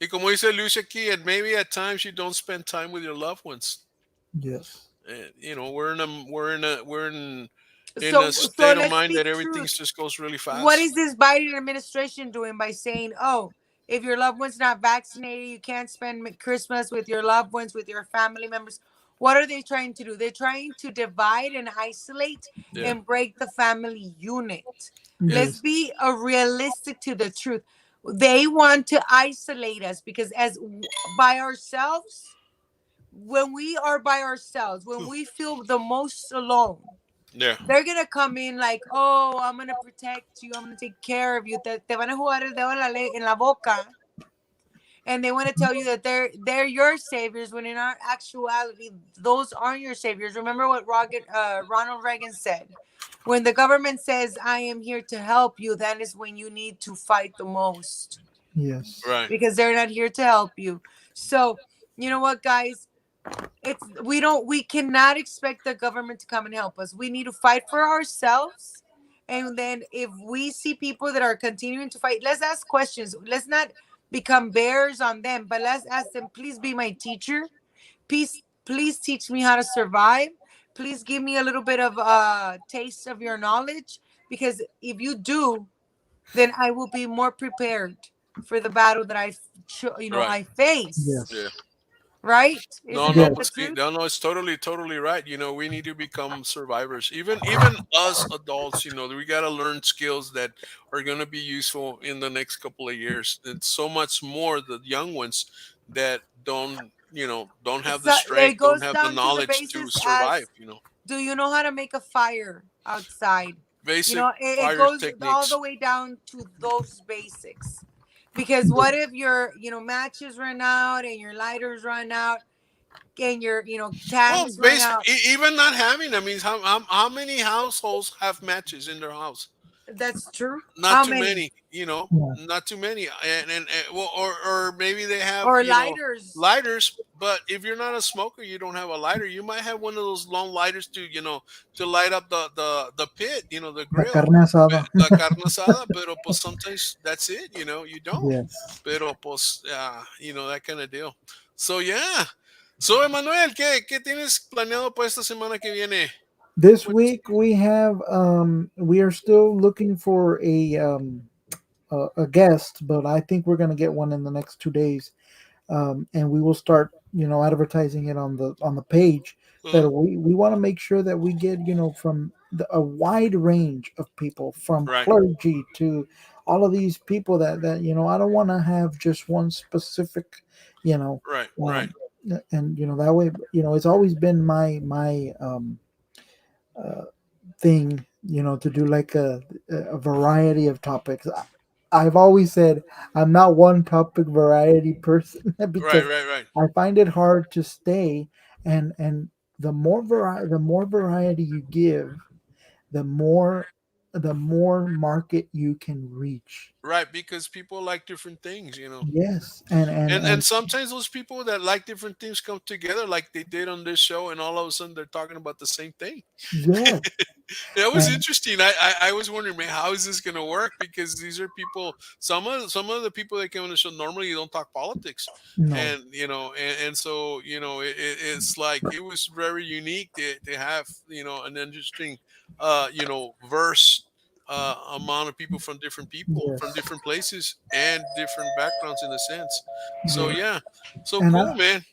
Y como dice Lucia aquí, and maybe at times you don't spend time with your loved ones. Yes. And, you know, we're in So a state of let's mind speak that everything truth. just goes really What fast. is this Biden administration doing by saying, oh, if your loved one's not vaccinated, you can't spend Christmas with your loved ones, with your family members? What are they trying to do? They're trying to divide and isolate Yeah. and break the family unit. Let's Yes. be realistic to the truth. They want to isolate us, because by ourselves, when we are by ourselves, when we feel the most alone, Yeah. they're gonna come in like, oh, I'm gonna protect you, I'm gonna take care of you. Te van a jugar el dedo en la boca, and they want to tell you that they're your saviors, when in our actuality, those aren't your saviors. Remember what Ronald Reagan said: when the government says, I am here to help you, that is when you need to fight the most, Yes. Right. because they're not here to help you. So, you know what, guys? We cannot expect the government to come and help us. We need to fight for ourselves. And then if we see people that are continuing to fight, let's ask questions. Let's not become bears on them, but let's ask them, please be my teacher. Please teach me how to survive. Please give me a little bit of taste of your knowledge, because if you do, then I will be more prepared for the battle that Right. I face. Yes. Yeah. right? No, Isn't no, that Yes. the but see, truth? no, it's totally right. We need to become survivors. Even us adults, we got to learn skills that are going to be useful in the next couple of years. And so much more the young ones that don't have the So it strength, don't goes have the down to the knowledge to basis survive. as, do you know how to make a fire outside? Basic It fire goes all techniques. the way down to those basics. Because what if your, matches run out and your lighters run out and your, Well, cans run out? even not having. I mean, how many households have matches in their house? That's true. Not How too many? many, Yeah. not too many, and well, or maybe they have Or lighters. lighters. But if you're not a smoker, you don't have a lighter. You might have one of those long lighters to to light up the pit, the La grill, carne asada. la carne asada. Pero pues sometimes that's it, you don't. Yes. Pero pues that kind of deal. So yeah. So Emmanuel, ¿qué tienes planeado para esta semana que viene? This What- week we are still looking for a guest, but I think we're going to get one in the next 2 days, and we will start advertising it on the page. But Uh-huh. we want to make sure that we get from a wide range of people, from Right. clergy to all of these people that I don't want to have just one specific Right. um, Right. and that way it's always been my uh, thing to do like a variety of topics. I've always said I'm not one topic variety person Right. because Right. I find it hard to stay, and the more variety you give, the more market you can reach. Right, because people like different things. Yes, and And sometimes those people that like different things come together like they did on this show, and all of a sudden they're talking about the same thing. yes, That was and interesting. I was wondering, man, how is this gonna work? Because these are people. Some of the people that come on the show normally don't talk politics, no, and so it's like it was very unique to have an interesting verse amount of people from yes, different places and different backgrounds in a sense. So yes. yeah, so And cool, man.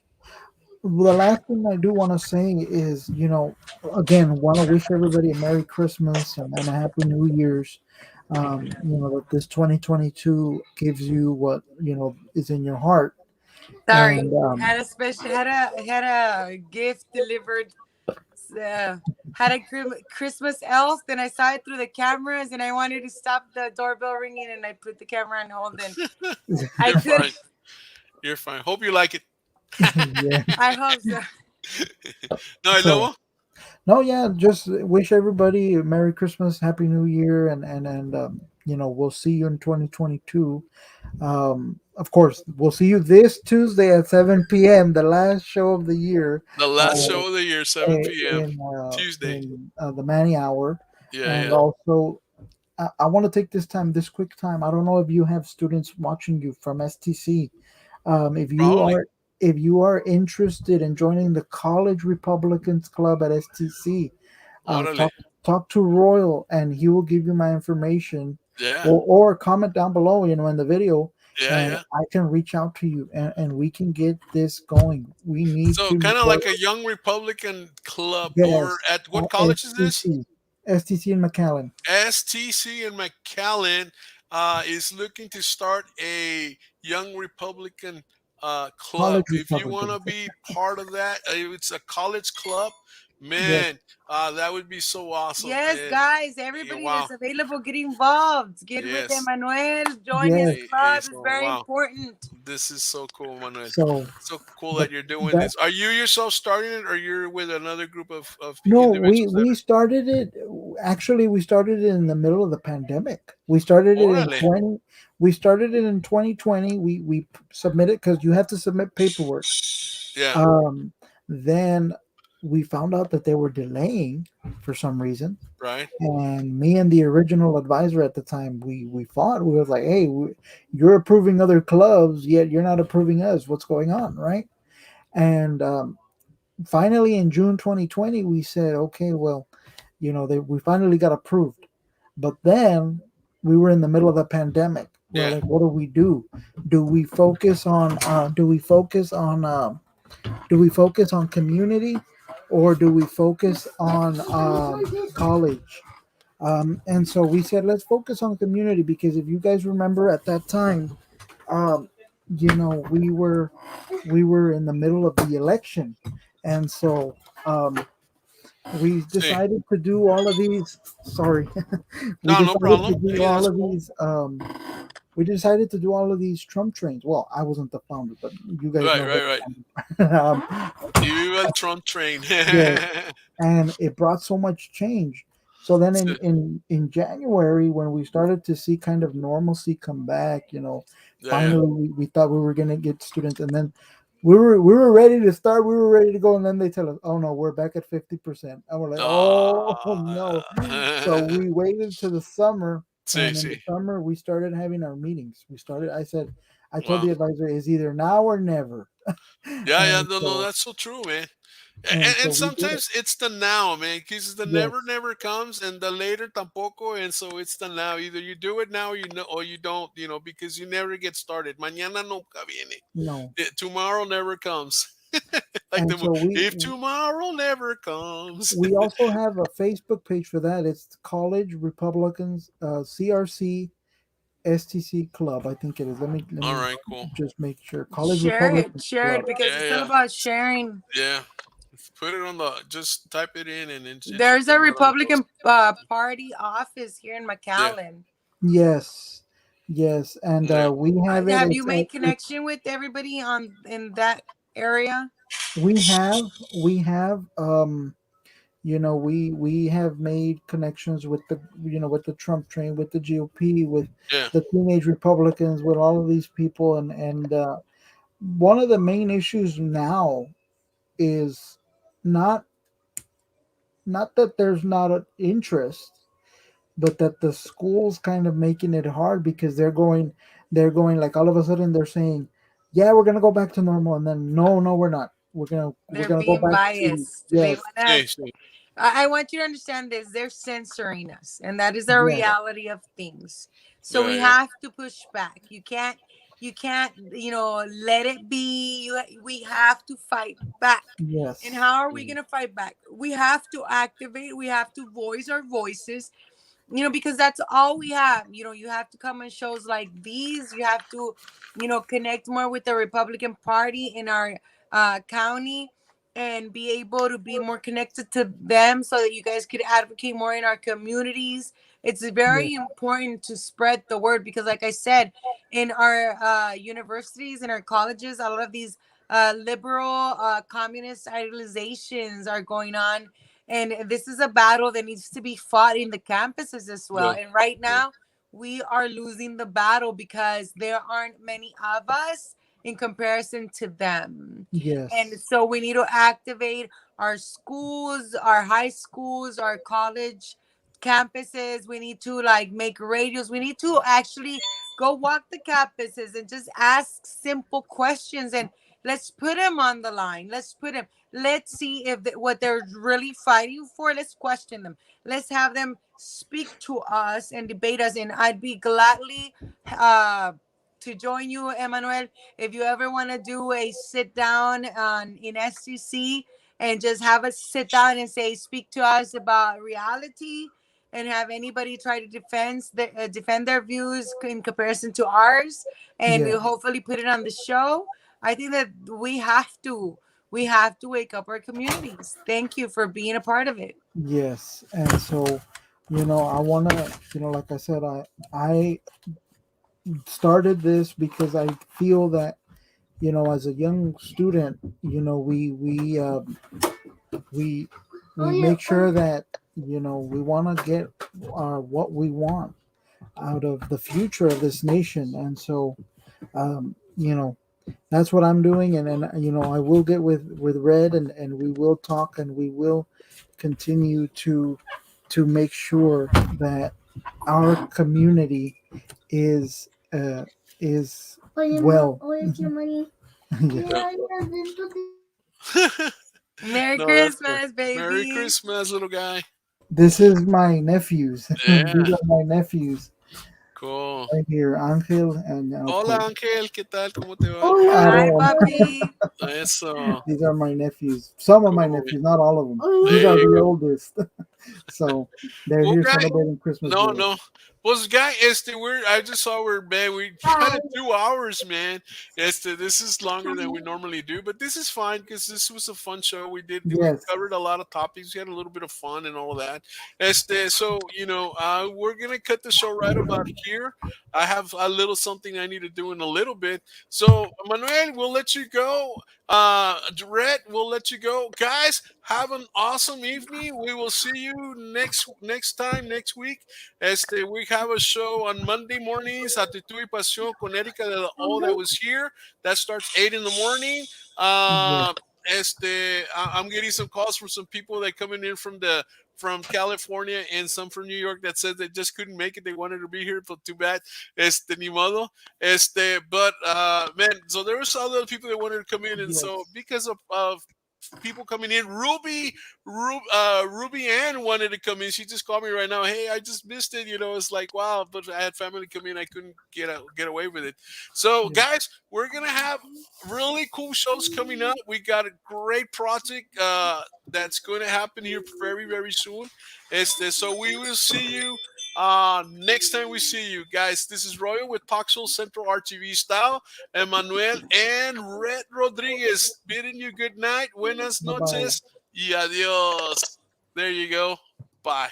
the last thing I do want to say is, again, want to wish everybody a Merry Christmas and a Happy New Year's. That this 2022 gives you what is in your heart, Sorry. and Had a gift delivered. Had a Christmas elf. Then I saw it through the cameras, and I wanted to stop the doorbell ringing, and I put the camera on hold. And I You're could. fine. You're fine. Hope you like it. yeah. I hope so. No, I So, love. no, yeah, just wish everybody a Merry Christmas, Happy New Year, and we'll see you in 2022. Of course, we'll see you this Tuesday at 7 p.m., the last show of the year, The last show of the year, 7 p.m. Tuesday. in the Manny Hour. Yeah, And yeah. also, I want to take this quick time. I don't know if you have students watching you from STC. If Probably. you are interested in joining the College Republicans Club at STC, Orale. talk to Royal, and he will give you my information, Yeah, or comment down below, in the video, yeah, and yeah. I can reach out to you, and we can get this going. We need So to kind of work- like a young Republican club, Yes, or at what college is this? STC in McAllen. STC in McAllen is looking to start a young Republican club. College If you want to Republican. be part of that, if it's a college club, Yes. man, that would be so awesome. Yes, And guys, everybody wow. that's available, get involved. Get Yes. with Emmanuel. Join Yes. his club. It's So, very wow. important. This is so cool, Manuel. So So cool but that you're doing that- this. Are you yourself starting it, or you're with another group of no, individuals? we started it. Actually, we started it in the middle of the pandemic. We started it Órale. in 20. We started it in 2020. We submitted because you have to submit paperwork. Yeah, Then we found out that they were delaying for some reason, right. and me and the original advisor at the time, we fought. We was like, "Hey, you're approving other clubs, yet you're not approving us. What's going on, right?" And finally, in June 2020, we said, "Okay, well, we finally got approved." But then we were in the middle of the pandemic. We're Yeah. like, "What do we do? Do we focus on? do we focus on community or do we focus on college? And so we said, let's focus on community, because if you guys remember at that time, um, we were in the middle of the election, and so we See. decided to do all of these. Sorry, we No, no decided problem. to do Hey, all that's of cool. these. We decided to do all of these Trump trains. Well, I wasn't the founder, but you guys Right, know. right, That. right. You a Trump train. Yes, and it brought so much change. So then in January, when we started to see kind of normalcy come back, Yeah, finally we thought we were gonna get students, and then we were ready to start, we were ready to go, and then they tell us, oh no, we're back at 50%. And we're like, oh no. So Ah. we waited to the summer, Sí, and in the sí. summer we started having our meetings. I told Wow. the advisor, it's either now or never. Yeah, and no, so that's so true, man. and so And we did it. sometimes it's the now, man, because the Yes. never comes, and the later tampoco, and so it's the now. Either you do it now, or you don't, because you never get started. Mañana nunca viene. No. Tomorrow never comes. Like And so if tomorrow never comes. we also have a Facebook page for that. It's College Republicans CRC STC Club, I think it is. Let me All right, cool. just make sure. College Share Republicans Club. it, because it's all Yeah. about sharing. Yeah. Put it just type it in, and then There's a Republican Party office here in McAllen. Yes, and we have it. Have you made connection with everybody in that area? We have we have made connections with the Trump train, with the GOP, with the teenage Republicans, with all of these people, and one of the main issues now is not that there's not an interest, but that the schools kind of making it hard, because they're going like, all of a sudden they're saying, yeah, we're gonna go back to normal, and then no, we're not. We're gonna go back biased. to, yes. I want you to understand this. They're censoring us, and that is the reality of things. So we have to push back. You can't let it be. We have to fight back. Yes. And how are we going to fight back? We have to activate. We have to voice our voices, because that's all we have. You have to come on shows like these. You have to, connect more with the Republican Party in our county, and be able to be more connected to them, so that you guys could advocate more in our communities. It's very important to spread the word, because like I said, in our universities and our colleges, a lot of these liberal communist idealizations are going on, and this is a battle that needs to be fought in the campuses as well. And right now we are losing the battle, because there aren't many of us in comparison to them. Yes. And so we need to activate our schools, our high schools, our college campuses. We need to make radios. We need to actually go walk the campuses and just ask simple questions, and let's put them on the line. Let's see if what they're really fighting for. Let's question them. Let's have them speak to us and debate us. And I'd be gladly to join you, Emmanuel, if you ever want to do a sit down in SCC, and just have us sit down and speak to us about reality, and have anybody try to defend their views in comparison to ours, and we'll hopefully put it on the show. I think that we have to wake up our communities. Thank you for being a part of it. Yes. And so, I want to, like I said, I started this because I feel that, as a young student, we make sure that, we want to get what we want out of the future of this nation. And so, that's what I'm doing. And I will get with Red, and we will talk, and we will continue to make sure that our community is well. Merry Christmas, baby. Merry Christmas, little guy. This is my nephews. These are my nephews. Cool. Right here, Angel and Hola, Ángel, ¿qué tal? ¿Cómo te va? Hi, Aaron. papi. Eso. These are my nephews. Some of my Cool. nephews, not all of them. These There are you the go. oldest. So they're Well, here guy, celebrating Christmas no, with us. no. Pues, guy, I just saw we had 2 hours, man. This is longer than we normally do, but this is fine because this was a fun show. We Yes. covered a lot of topics. We had a little bit of fun and all of that. So, we're going to cut the show right about here. I have a little something I need to do in a little bit. So, Manuel, we'll let you go. Rhett, we'll let you go. Guys, have an awesome evening. We will see you next week. We have a show on Monday mornings at Actitud y Pasión con Erika de la O that was here. That starts 8 in the morning. I'm getting some calls from some people that coming in from California and some from New York that said they just couldn't make it. They wanted to be here, but too bad. Ni modo. Man, so there was other people that wanted to come in, and so because of people coming in, Ruby Ann wanted to come in. She just called me right now. Hey, I just missed it. It's like, wow, but I had family come in. I couldn't get away with it. So, guys, we're gonna have really cool shows coming up. We got a great project that's going to happen here very, very soon. So we will see you next time we see you, guys. This is Royal with Paxel Central RTV Style, Emmanuel and Red Rodriguez bidding you good night, buenas noches, y adios. There you go. Bye.